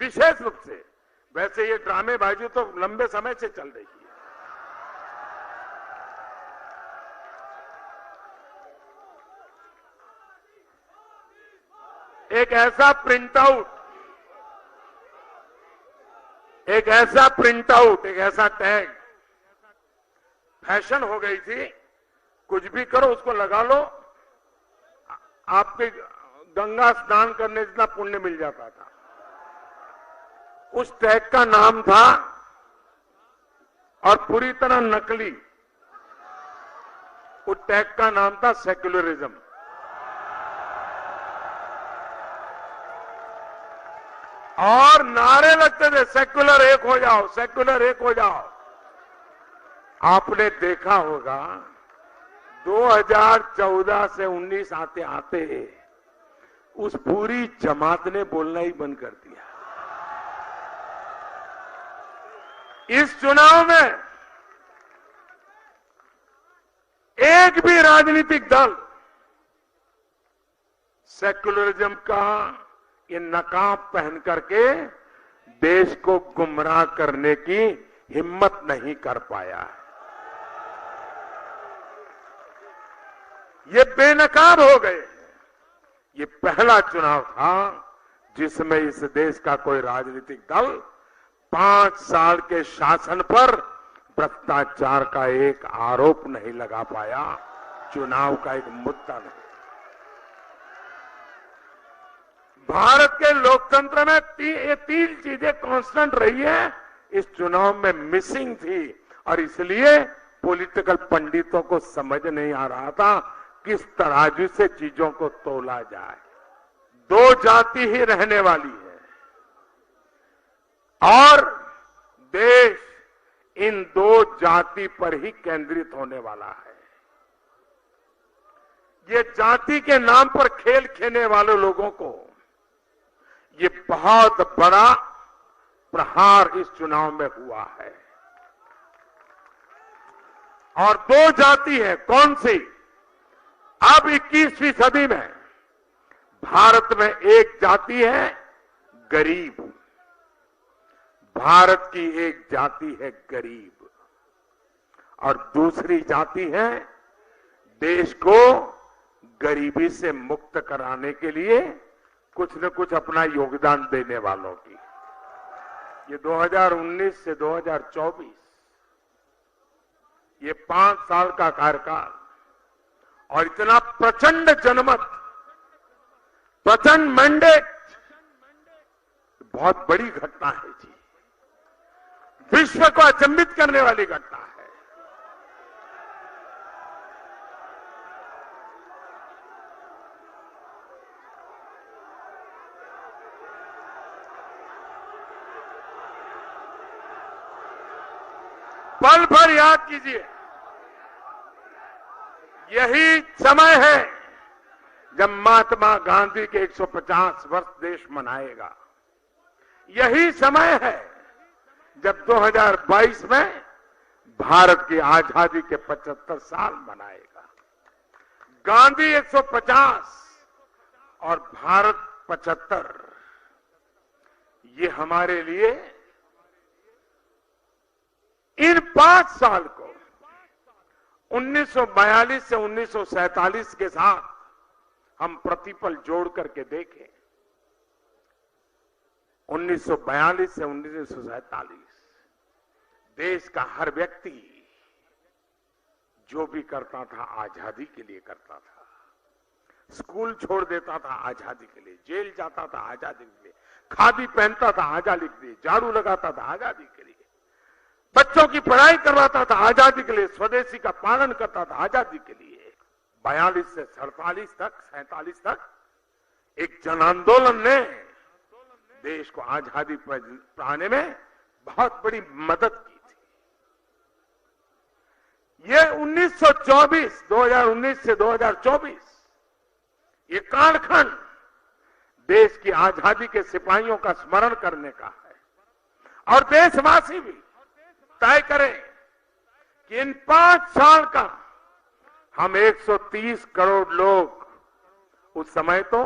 विशेष रूप से, वैसे ये ड्रामेबाजी तो लंबे समय से चल रही है, एक ऐसा प्रिंटआउट, एक ऐसा टैग फैशन हो गई थी। कुछ भी करो उसको लगा लो, आपके गंगा स्नान करने जितना पुण्य मिल जाता था। उस टैग का नाम था, और पूरी तरह नकली, उस टैग का नाम था सेक्युलरिज्म। और नारे लगते थे, सेक्युलर एक हो जाओ, सेक्युलर एक हो जाओ। आपने देखा होगा 2014 से 19 आते आते उस पूरी जमात ने बोलना ही बंद कर दिया। इस चुनाव में एक भी राजनीतिक दल सेक्युलरिज्म का ये नकाब पहन करके देश को गुमराह करने की हिम्मत नहीं कर पाया है। ये बेनकाब हो गए। ये पहला चुनाव था जिसमें इस देश का कोई राजनीतिक दल 5 साल के शासन पर भ्रष्टाचार का एक आरोप नहीं लगा पाया, चुनाव का एक मुद्दा नहीं। भारत के लोकतंत्र में ये 3 चीजें कांस्टेंट रही है, इस चुनाव में मिसिंग थी। और इसलिए पॉलिटिकल पंडितों को समझ नहीं आ रहा था किस तराजू से चीजों को तोला जाए। 2 जाति ही रहने वाली है और देश इन 2 जाति पर ही केंद्रित होने वाला है। ये जाति के नाम पर खेल खेलने वाले लोगों को ये बहुत बड़ा प्रहार इस चुनाव में हुआ है। और 2 जाति है, कौन सी? अब 21वीं सदी में भारत में एक जाति है गरीब, भारत की एक जाति है गरीब, और दूसरी जाति है देश को गरीबी से मुक्त कराने के लिए कुछ न कुछ अपना योगदान देने वालों की। ये 2019 से 2024 ये 5 साल का कार्यकाल और इतना प्रचंड जनमत, प्रचंड मैंडेट, बहुत बड़ी घटना है जी। विश्व को अचंभित करने वाली घटना है। पल भर याद कीजिए, यही समय है जब महात्मा गांधी के 150 वर्ष देश मनाएगा। यही समय है जब 2022 में भारत की आजादी के 75 साल मनाएगा। गांधी 150 और भारत 75, ये हमारे लिए इन 5 साल को 1942 से 1947 के साथ हम प्रतिपल जोड़ करके देखें। 1942 से 1947 देश का हर व्यक्ति जो भी करता था आजादी के लिए करता था। स्कूल छोड़ देता था आजादी के लिए, जेल जाता था आजादी के लिए, खादी पहनता था आजादी के लिए, झाड़ू लगाता था आजादी के लिए, बच्चों की पढ़ाई करवाता था आजादी के लिए, स्वदेशी का पालन करता था आजादी के लिए। 42 से 47 तक एक जन आंदोलन ने देश को आजादी पाने में बहुत बड़ी मदद की थी। ये 2019 से 2024 ये कालखंड देश की आजादी के सिपाहियों का स्मरण करने का है। और देशवासी भी तय करें कि इन 5 साल का हम 130 करोड़ लोग, उस समय तो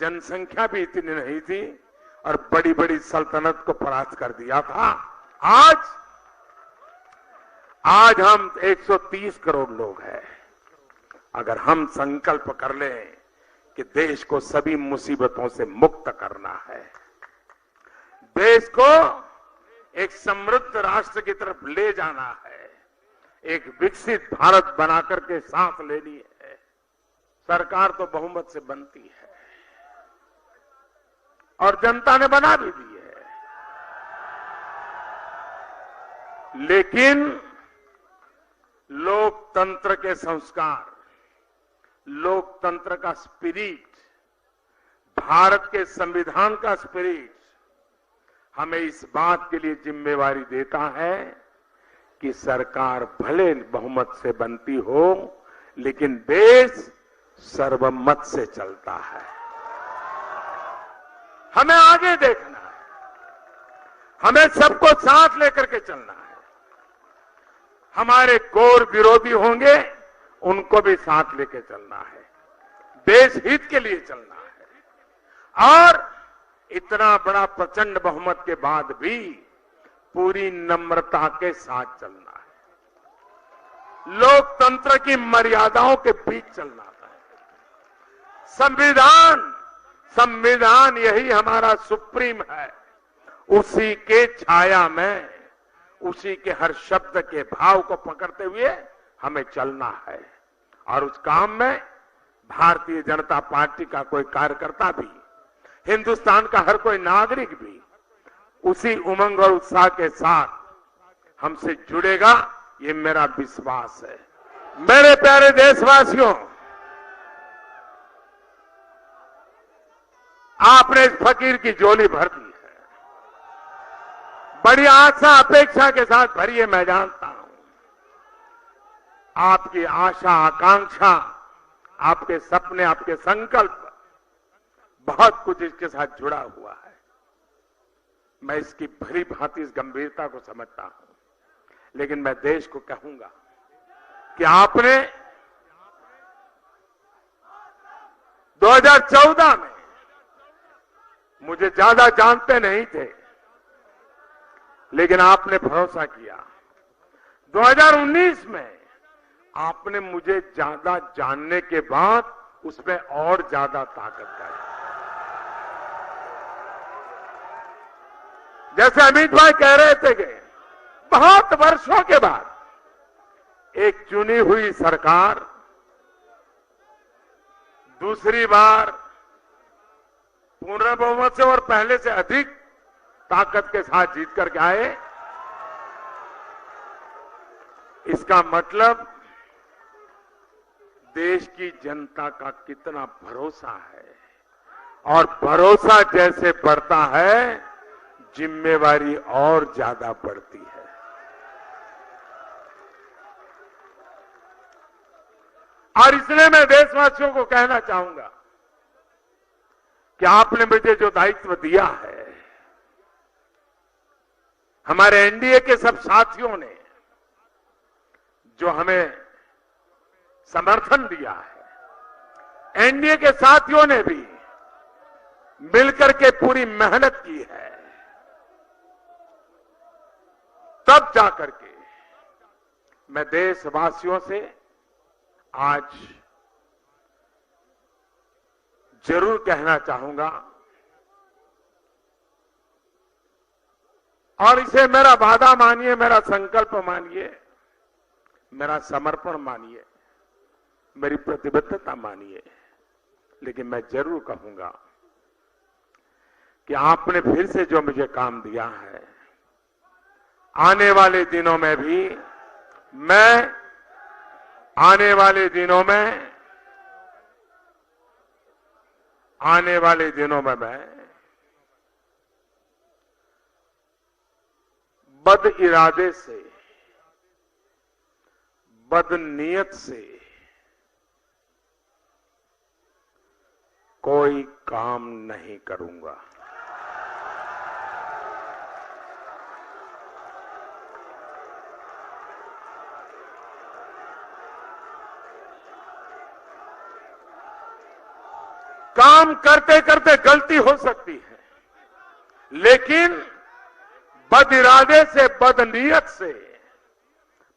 जनसंख्या भी इतनी नहीं थी और बड़ी बड़ी सल्तनत को परास्त कर दिया था। आज हम 130 करोड़ लोग हैं। अगर हम संकल्प कर लें कि देश को सभी मुसीबतों से मुक्त करना है, देश को एक समृद्ध राष्ट्र की तरफ ले जाना है, एक विकसित भारत बनाकर के साथ लेनी है, सरकार तो बहुमत से बनती है और जनता ने बना भी दी है। लेकिन लोकतंत्र के संस्कार, लोकतंत्र का स्पिरिट, भारत के संविधान का स्पिरिट हमें इस बात के लिए जिम्मेवारी देता है कि सरकार भले बहुमत से बनती हो, लेकिन देश सर्वमत से चलता है। हमें आगे देखना है, हमें सबको साथ लेकर के चलना है। हमारे घोर विरोधी होंगे, उनको भी साथ लेकर चलना है, देश हित के लिए चलना है। और इतना बड़ा प्रचंड बहुमत के बाद भी पूरी नम्रता के साथ चलना है, लोकतंत्र की मर्यादाओं के बीच चलना है। संविधान यही हमारा सुप्रीम है, उसी के छाया में, उसी के हर शब्द के भाव को पकड़ते हुए हमें चलना है। और उस काम में भारतीय जनता पार्टी का कोई कार्यकर्ता भी, हिंदुस्तान का हर कोई नागरिक भी उसी उमंग और उत्साह के साथ हमसे जुड़ेगा, ये मेरा विश्वास है। मेरे प्यारे देशवासियों, आपने इस फकीर की झोली भर दी है, बड़ी आशा अपेक्षा के साथ भरी है। मैं जानता हूं आपकी आशा आकांक्षा, आपके सपने, आपके संकल्प, बहुत कुछ इसके साथ जुड़ा हुआ है। मैं इसकी भली भांति इस गंभीरता को समझता हूं, लेकिन मैं देश को कहूंगा कि आपने 2014 में, मुझे ज्यादा जानते नहीं थे, लेकिन आपने भरोसा किया। 2019 में आपने मुझे ज्यादा जानने के बाद उसमें और ज्यादा ताकत आई। जैसे अमित भाई कह रहे थे कि बहुत वर्षों के बाद एक चुनी हुई सरकार दूसरी बार पूर्ण बहुमत से और पहले से अधिक ताकत के साथ जीत करके आए। इसका मतलब देश की जनता का कितना भरोसा है और भरोसा जैसे बढ़ता है जिम्मेवारी और ज्यादा बढ़ती है। और इसलिए मैं देशवासियों को कहना चाहूंगा कि आपने मुझे जो दायित्व दिया है, हमारे एनडीए के सब साथियों ने जो हमें समर्थन दिया है, एनडीए के साथियों ने भी मिलकर के पूरी मेहनत की है, तब जाकर के मैं देशवासियों से आज जरूर कहना चाहूंगा और इसे मेरा वादा मानिए, मेरा संकल्प मानिए, मेरा समर्पण मानिए, मेरी प्रतिबद्धता मानिए, लेकिन मैं जरूर कहूंगा कि आपने फिर से जो मुझे काम दिया है, आने वाले दिनों में भी मैं आने वाले दिनों में मैं बद इरादे से, बद नीयत से कोई काम नहीं करूंगा। काम करते करते गलती हो सकती है, लेकिन बद इरादे से, बद नीयत से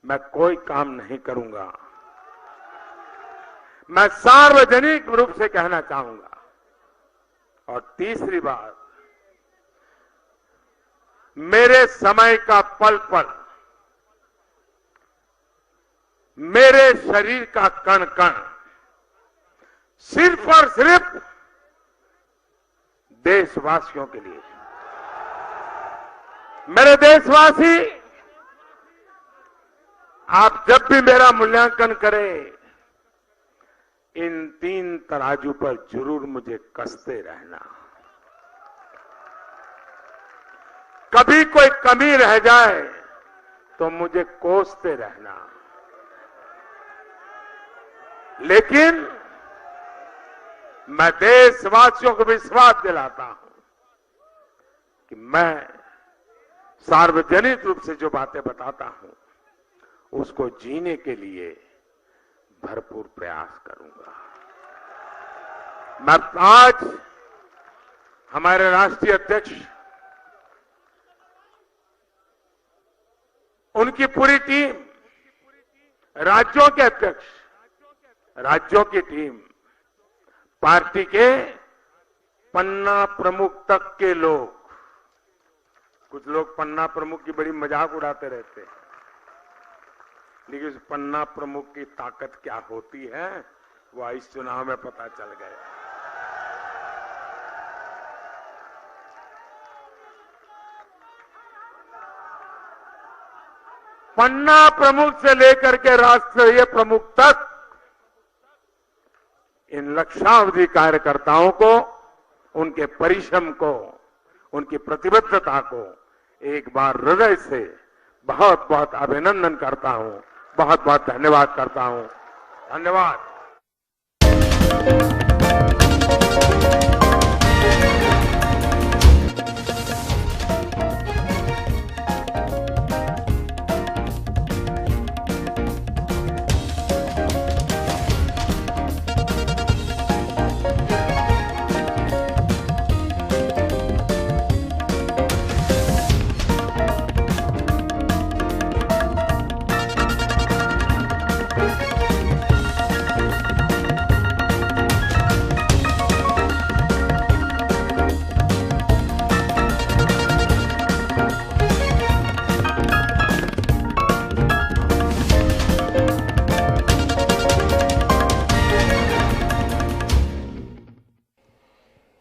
मैं कोई काम नहीं करूंगा। मैं सार्वजनिक रूप से कहना चाहूंगा। और तीसरी बात, मेरे समय का पल पल, मेरे शरीर का कण कण सिर्फ और सिर्फ देशवासियों के लिए। मेरे देशवासी, आप जब भी मेरा मूल्यांकन करें, इन 3 तराजू पर जरूर मुझे कसते रहना। कभी कोई कमी रह जाए तो मुझे कोसते रहना, लेकिन मैं देशवासियों को विश्वास दिलाता हूं कि मैं सार्वजनिक रूप से जो बातें बताता हूं उसको जीने के लिए भरपूर प्रयास करूंगा। मैं आज हमारे राष्ट्रीय अध्यक्ष, उनकी पूरी टीम, राज्यों के अध्यक्ष, राज्यों की टीम, पार्टी के पन्ना प्रमुख तक के लोग, कुछ लोग पन्ना प्रमुख की बड़ी मजाक उड़ाते रहते हैं, लेकिन उस पन्ना प्रमुख की ताकत क्या होती है वो इस चुनाव में पता चल गया। पन्ना प्रमुख से लेकर के राष्ट्रीय प्रमुख तक इन लक्षावधि कार्यकर्ताओं को, उनके परिश्रम को, उनकी प्रतिबद्धता को एक बार हृदय से बहुत बहुत अभिनंदन करता हूं, बहुत बहुत धन्यवाद करता हूं। धन्यवाद। Thank you.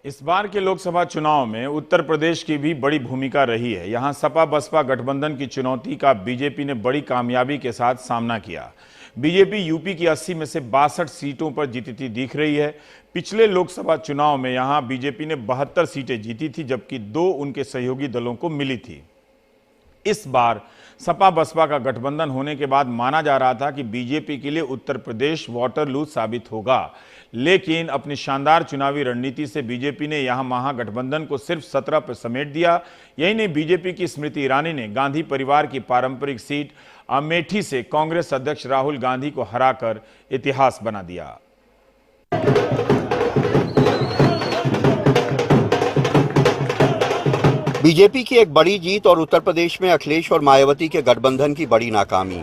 इस बार के लोकसभा चुनाव में उत्तर प्रदेश की भी बड़ी भूमिका रही है। यहां सपा बसपा गठबंधन की चुनौती का बीजेपी ने बड़ी कामयाबी के साथ सामना किया। बीजेपी यूपी की 80 में से 62 सीटों पर जीतती दिख रही है। पिछले लोकसभा चुनाव में यहां बीजेपी ने 72 सीटें जीती थी, जबकि 2 उनके सहयोगी दलों को मिली थी। इस बार सपा बसपा का गठबंधन होने के बाद माना जा रहा था कि बीजेपी के लिए उत्तर प्रदेश वाटरलू साबित होगा, लेकिन अपनी शानदार चुनावी रणनीति से बीजेपी ने यहां महागठबंधन को सिर्फ 17 पर समेट दिया। यही नहीं, बीजेपी की स्मृति ईरानी ने गांधी परिवार की पारंपरिक सीट अमेठी से कांग्रेस अध्यक्ष राहुल गांधी को हराकर इतिहास बना दिया। बीजेपी की एक बड़ी जीत और उत्तर प्रदेश में अखिलेश और मायावती के गठबंधन की बड़ी नाकामी,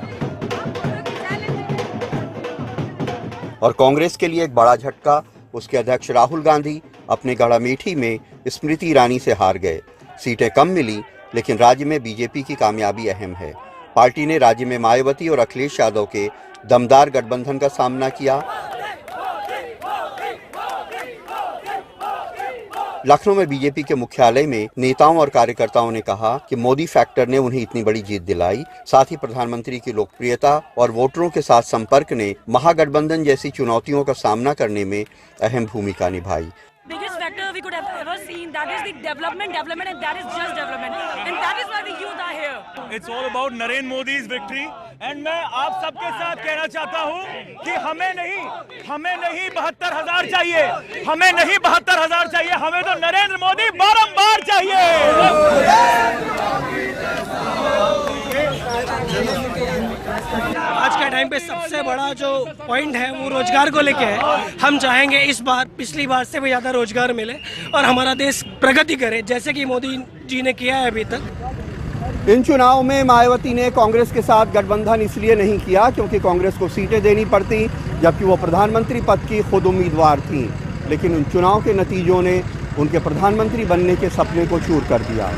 और कांग्रेस के लिए एक बड़ा झटका। उसके अध्यक्ष राहुल गांधी अपने गढ़ अमेठी में स्मृति ईरानी से हार गए। सीटें कम मिली, लेकिन राज्य में बीजेपी की कामयाबी अहम है। पार्टी ने राज्य में मायावती और अखिलेश यादव के दमदार गठबंधन का सामना किया। लखनऊ में बीजेपी के मुख्यालय में नेताओं और कार्यकर्ताओं ने कहा कि मोदी फैक्टर ने उन्हें इतनी बड़ी जीत दिलाई। साथ ही प्रधानमंत्री की लोकप्रियता और वोटरों के साथ संपर्क ने महागठबंधन जैसी चुनौतियों का सामना करने में अहम भूमिका निभाई। Biggest factor we could have ever seen, that is the development, and that is just development, and that is why the youth are here. It's all about Narendra Modi's victory, and मैं आप सबके साथ कहना चाहता हूँ कि हमें नहीं 72,000 चाहिए, हमें नहीं 72,000 चाहिए, हमें तो नरेंद्र मोदी बारंबार चाहिए। आज के टाइम पे सबसे बड़ा जो पॉइंट है वो रोजगार को लेके है। हम चाहेंगे इस बार पिछली बार से भी ज्यादा रोजगार मिले और हमारा देश प्रगति करे, जैसे कि मोदी जी ने किया है अभी तक। इन चुनाव में मायावती ने कांग्रेस के साथ गठबंधन इसलिए नहीं किया क्योंकि कांग्रेस को सीटें देनी पड़ती, जबकि वो प्रधानमंत्री पद की खुद उम्मीदवार थीं। लेकिन उन चुनाव के नतीजों ने उनके प्रधानमंत्री बनने के सपने को चूर कर दिया।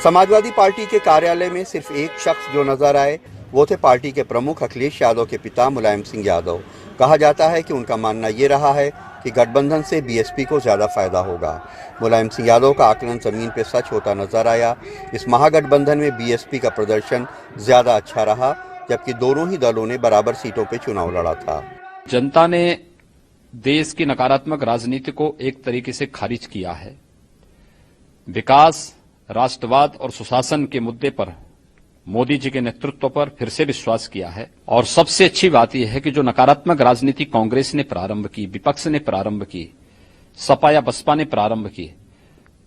समाजवादी पार्टी के कार्यालय में सिर्फ एक शख्स जो नजर आए वो थे पार्टी के प्रमुख अखिलेश यादव के पिता मुलायम सिंह यादव। कहा जाता है कि उनका मानना ये रहा है कि गठबंधन से बीएसपी को ज्यादा फायदा होगा। मुलायम सिंह यादव का आकलन जमीन पे सच होता नजर आया। इस महागठबंधन में बीएसपी का प्रदर्शन ज्यादा अच्छा रहा, जबकि दोनों ही दलों ने बराबर सीटों पे चुनाव लड़ा था। जनता ने देश की नकारात्मक राजनीति को एक तरीके से खारिज किया है। विकास, राष्ट्रवाद और सुशासन के मुद्दे पर मोदी जी के नेतृत्व पर फिर से विश्वास किया है। और सबसे अच्छी बात यह है कि जो नकारात्मक राजनीति कांग्रेस ने प्रारंभ की, विपक्ष ने प्रारंभ की, सपा या बसपा ने प्रारंभ की,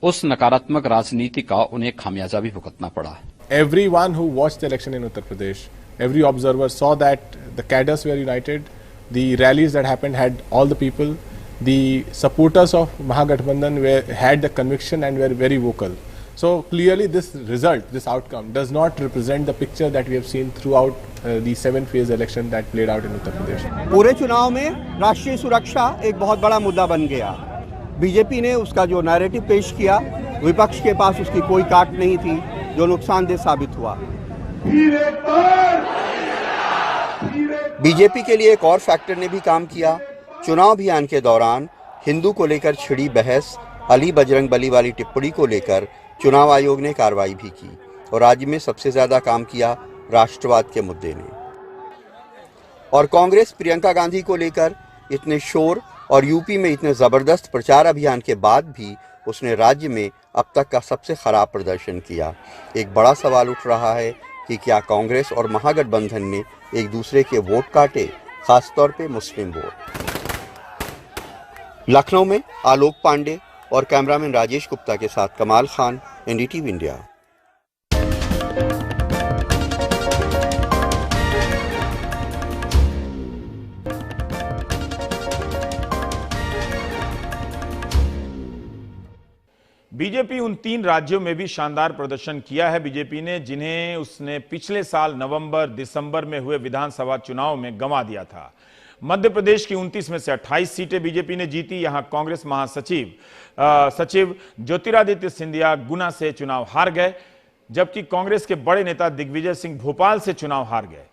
उस नकारात्मक राजनीति का उन्हें खामियाजा भी भुगतना पड़ा है। Everyone who watched the election in Uttar Pradesh, every observer saw that the cadres were united, the rallies that happened had all the people, the supporters of Mahagathbandhan had the conviction and were very vocal. So clearly this result, this outcome does not represent the picture that we have seen throughout the 7-phase election that played out in Uttar Pradesh. पूरे चुनाव में राष्ट्रीय सुरक्षा एक बहुत बड़ा मुद्दा बन गया। बीजेपी ने उसका जो नैरेटिव पेश किया, विपक्ष के पास उसकी कोई काट नहीं थी, जो नुकसानदेह साबित हुआ। बीजेपी के लिए एक और फैक्टर ने भी काम किया। चुनाव अभियान के दौरान हिंदू को लेकर छिड़ी बहस, अली बजरंग बली वाली टिप्पणी को लेकर चुनाव आयोग ने कार्रवाई भी की, और राज्य में सबसे ज्यादा काम किया राष्ट्रवाद के मुद्दे ने। और कांग्रेस प्रियंका गांधी को लेकर इतने शोर और यूपी में इतने जबरदस्त प्रचार अभियान के बाद भी उसने राज्य में अब तक का सबसे खराब प्रदर्शन किया। एक बड़ा सवाल उठ रहा है कि क्या कांग्रेस और महागठबंधन ने एक दूसरे के वोट काटे, खासतौर पे मुस्लिम वोट। लखनऊ में आलोक पांडे और कैमरामैन राजेश गुप्ता के साथ कमाल खान, एनडीटीवी इंडिया। बीजेपी उन 3 राज्यों में भी शानदार प्रदर्शन किया है बीजेपी ने, जिन्हें उसने पिछले साल नवंबर दिसंबर में हुए विधानसभा चुनाव में गंवा दिया था। मध्य प्रदेश की 29 में से 28 सीटें बीजेपी ने जीती। यहां कांग्रेस सचिव ज्योतिरादित्य सिंधिया गुना से चुनाव हार गए, जबकि कांग्रेस के बड़े नेता दिग्विजय सिंह भोपाल से चुनाव हार गए।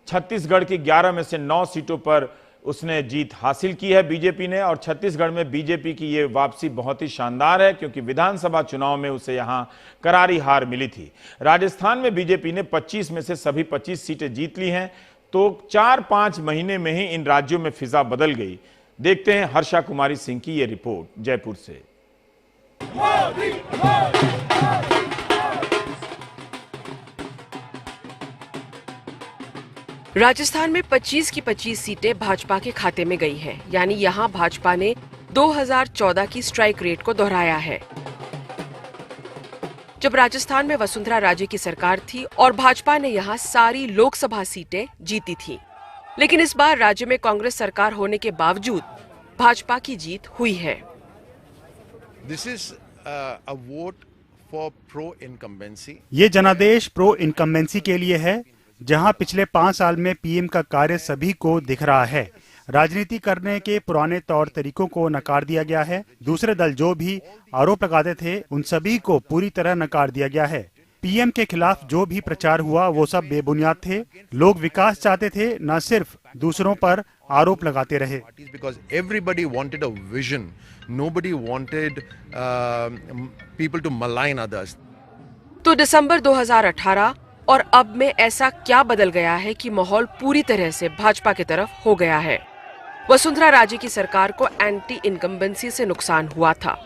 छत्तीसगढ़ की 11 में से 9 सीटों पर उसने जीत हासिल की है बीजेपी ने, और छत्तीसगढ़ में बीजेपी की ये वापसी बहुत ही शानदार है क्योंकि विधानसभा चुनाव में उसे यहां करारी हार मिली थी। राजस्थान में बीजेपी ने 25 में से सभी 25 सीटें जीत ली हैं, तो 4-5 महीने में ही इन राज्यों में फिजा बदल गई। देखते हैं हर्षा कुमारी सिंह की ये रिपोर्ट जयपुर से। राजस्थान में 25 की 25 सीटें भाजपा के खाते में गई हैं, यानी यहां भाजपा ने 2014 की स्ट्राइक रेट को दोहराया है। जब राजस्थान में वसुंधरा राजे की सरकार थी और भाजपा ने यहां सारी लोकसभा सीटें जीती थी, लेकिन इस बार राज्य में कांग्रेस सरकार होने के बावजूद भाजपा की जीत हुई है। This is a vote for pro-incumbency. ये जनादेश प्रो इनकम्बेंसी के लिए है, जहां पिछले 5 साल में पीएम का कार्य सभी को दिख रहा है। राजनीति करने के पुराने तौर तरीकों को नकार दिया गया है। दूसरे दल जो भी आरोप लगाते थे उन सभी को पूरी तरह नकार दिया गया है। पीएम के खिलाफ जो भी प्रचार हुआ वो सब बेबुनियाद थे। लोग विकास चाहते थे, न सिर्फ दूसरों पर आरोप लगाते रहे। Because everybody wanted a vision. Nobody wanted people to malign others. तो दिसंबर 2018 और अब में ऐसा क्या बदल गया है कि माहौल पूरी तरह से भाजपा की तरफ हो गया है। वसुंधरा राजे की सरकार को एंटी इनकम्बेंसी से नुकसान हुआ था।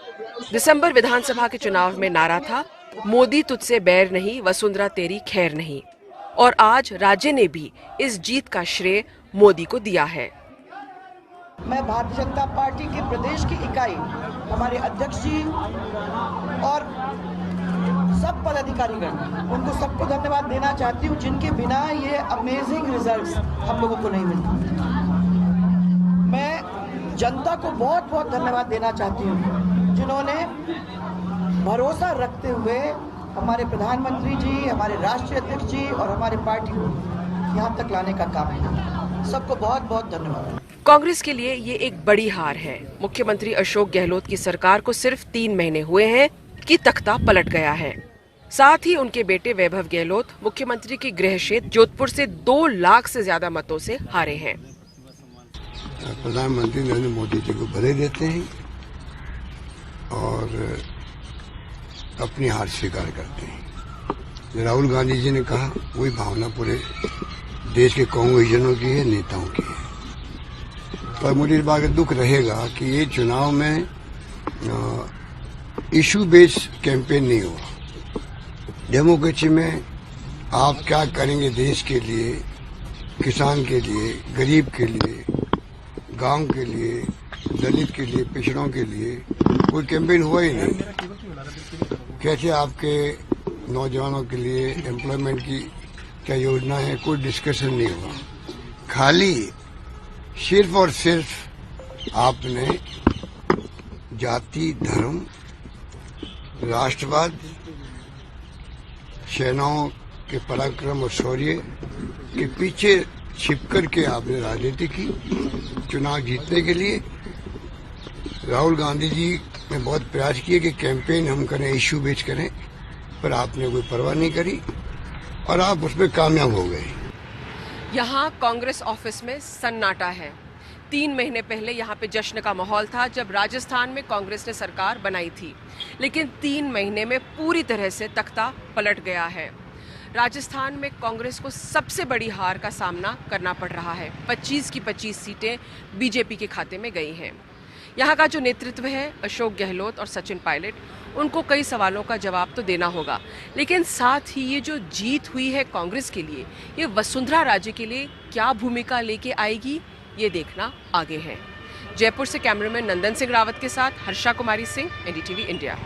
दिसंबर विधानसभा के चुनाव में नारा था, मोदी तुझसे बैर नहीं, वसुंधरा तेरी खैर नहीं। और आज राज्य ने भी इस जीत का श्रेय मोदी को दिया है। मैं भारतीय जनता पार्टी के प्रदेश की इकाई, हमारे अध्यक्ष जी और सब पदाधिकारीगण, उनको सबको धन्यवाद देना चाहती हूँ, जिनके बिना ये अमेजिंग रिजल्ट्स हम लोगों को नहीं मिलते। मैं जनता को बहुत बहुत धन्यवाद देना चाहती हूँ, जिन्होंने भरोसा रखते हुए हमारे प्रधानमंत्री जी, हमारे राष्ट्रीय अध्यक्ष जी और हमारे पार्टी को यहाँ तक लाने का काम किया। सबको बहुत बहुत धन्यवाद। कांग्रेस के लिए ये एक बड़ी हार है। मुख्यमंत्री अशोक गहलोत की सरकार को सिर्फ 3 महीने हुए हैं कि तख्ता पलट गया है। साथ ही उनके बेटे वैभव गहलोत मुख्यमंत्री के गृह क्षेत्र जोधपुर से 2 लाख से ज्यादा मतों से हारे हैं। प्रधानमंत्री नरेंद्र मोदी जी को बधाई देते हैं और अपनी हार स्वीकार करते हैं। राहुल गांधी जी ने कहा, वही भावना पूरे देश के कांग्रेसियों की है, नेताओं की है। पर मुझे इस बात का दुख रहेगा कि ये चुनाव में इशू बेस्ड कैंपेन नहीं हुआ। डेमोक्रेसी में आप क्या करेंगे देश के लिए, किसान के लिए, गरीब के लिए, गांव के लिए, दलित के लिए, पिछड़ों के लिए कोई कैंपेन हुआ ही नहीं। कैसे आपके नौजवानों के लिए एम्प्लॉयमेंट की क्या योजना है, कोई डिस्कशन नहीं हुआ। खाली सिर्फ और सिर्फ आपने जाति, धर्म, राष्ट्रवाद, सेनाओं के पराक्रम और शौर्य के पीछे छिपकर के आपने राजनीति की चुनाव जीतने के लिए। राहुल गांधी जी ने बहुत प्रयास किए कि कैंपेन हम करें, इश्यू बेच करें, पर आपने कोई परवाह नहीं करी और आप उसमें कामयाब हो गए। यहाँ कांग्रेस ऑफिस में सन्नाटा है। 3 महीने पहले यहाँ पे जश्न का माहौल था जब राजस्थान में कांग्रेस ने सरकार बनाई थी, लेकिन 3 महीने में पूरी तरह से तख्ता पलट गया है। राजस्थान में कांग्रेस को सबसे बड़ी हार का सामना करना पड़ रहा है। 25 की 25 सीटें बीजेपी के खाते में गई हैं। यहाँ का जो नेतृत्व है, अशोक गहलोत और सचिन पायलट, उनको कई सवालों का जवाब तो देना होगा, लेकिन साथ ही ये जो जीत हुई है कांग्रेस के लिए, ये वसुंधरा राजे के लिए क्या भूमिका लेके आएगी, ये देखना आगे है। जयपुर से कैमरामैन नंदन सिंह रावत के साथ हर्षा कुमारी सिंह, एनडीटीवी इंडिया।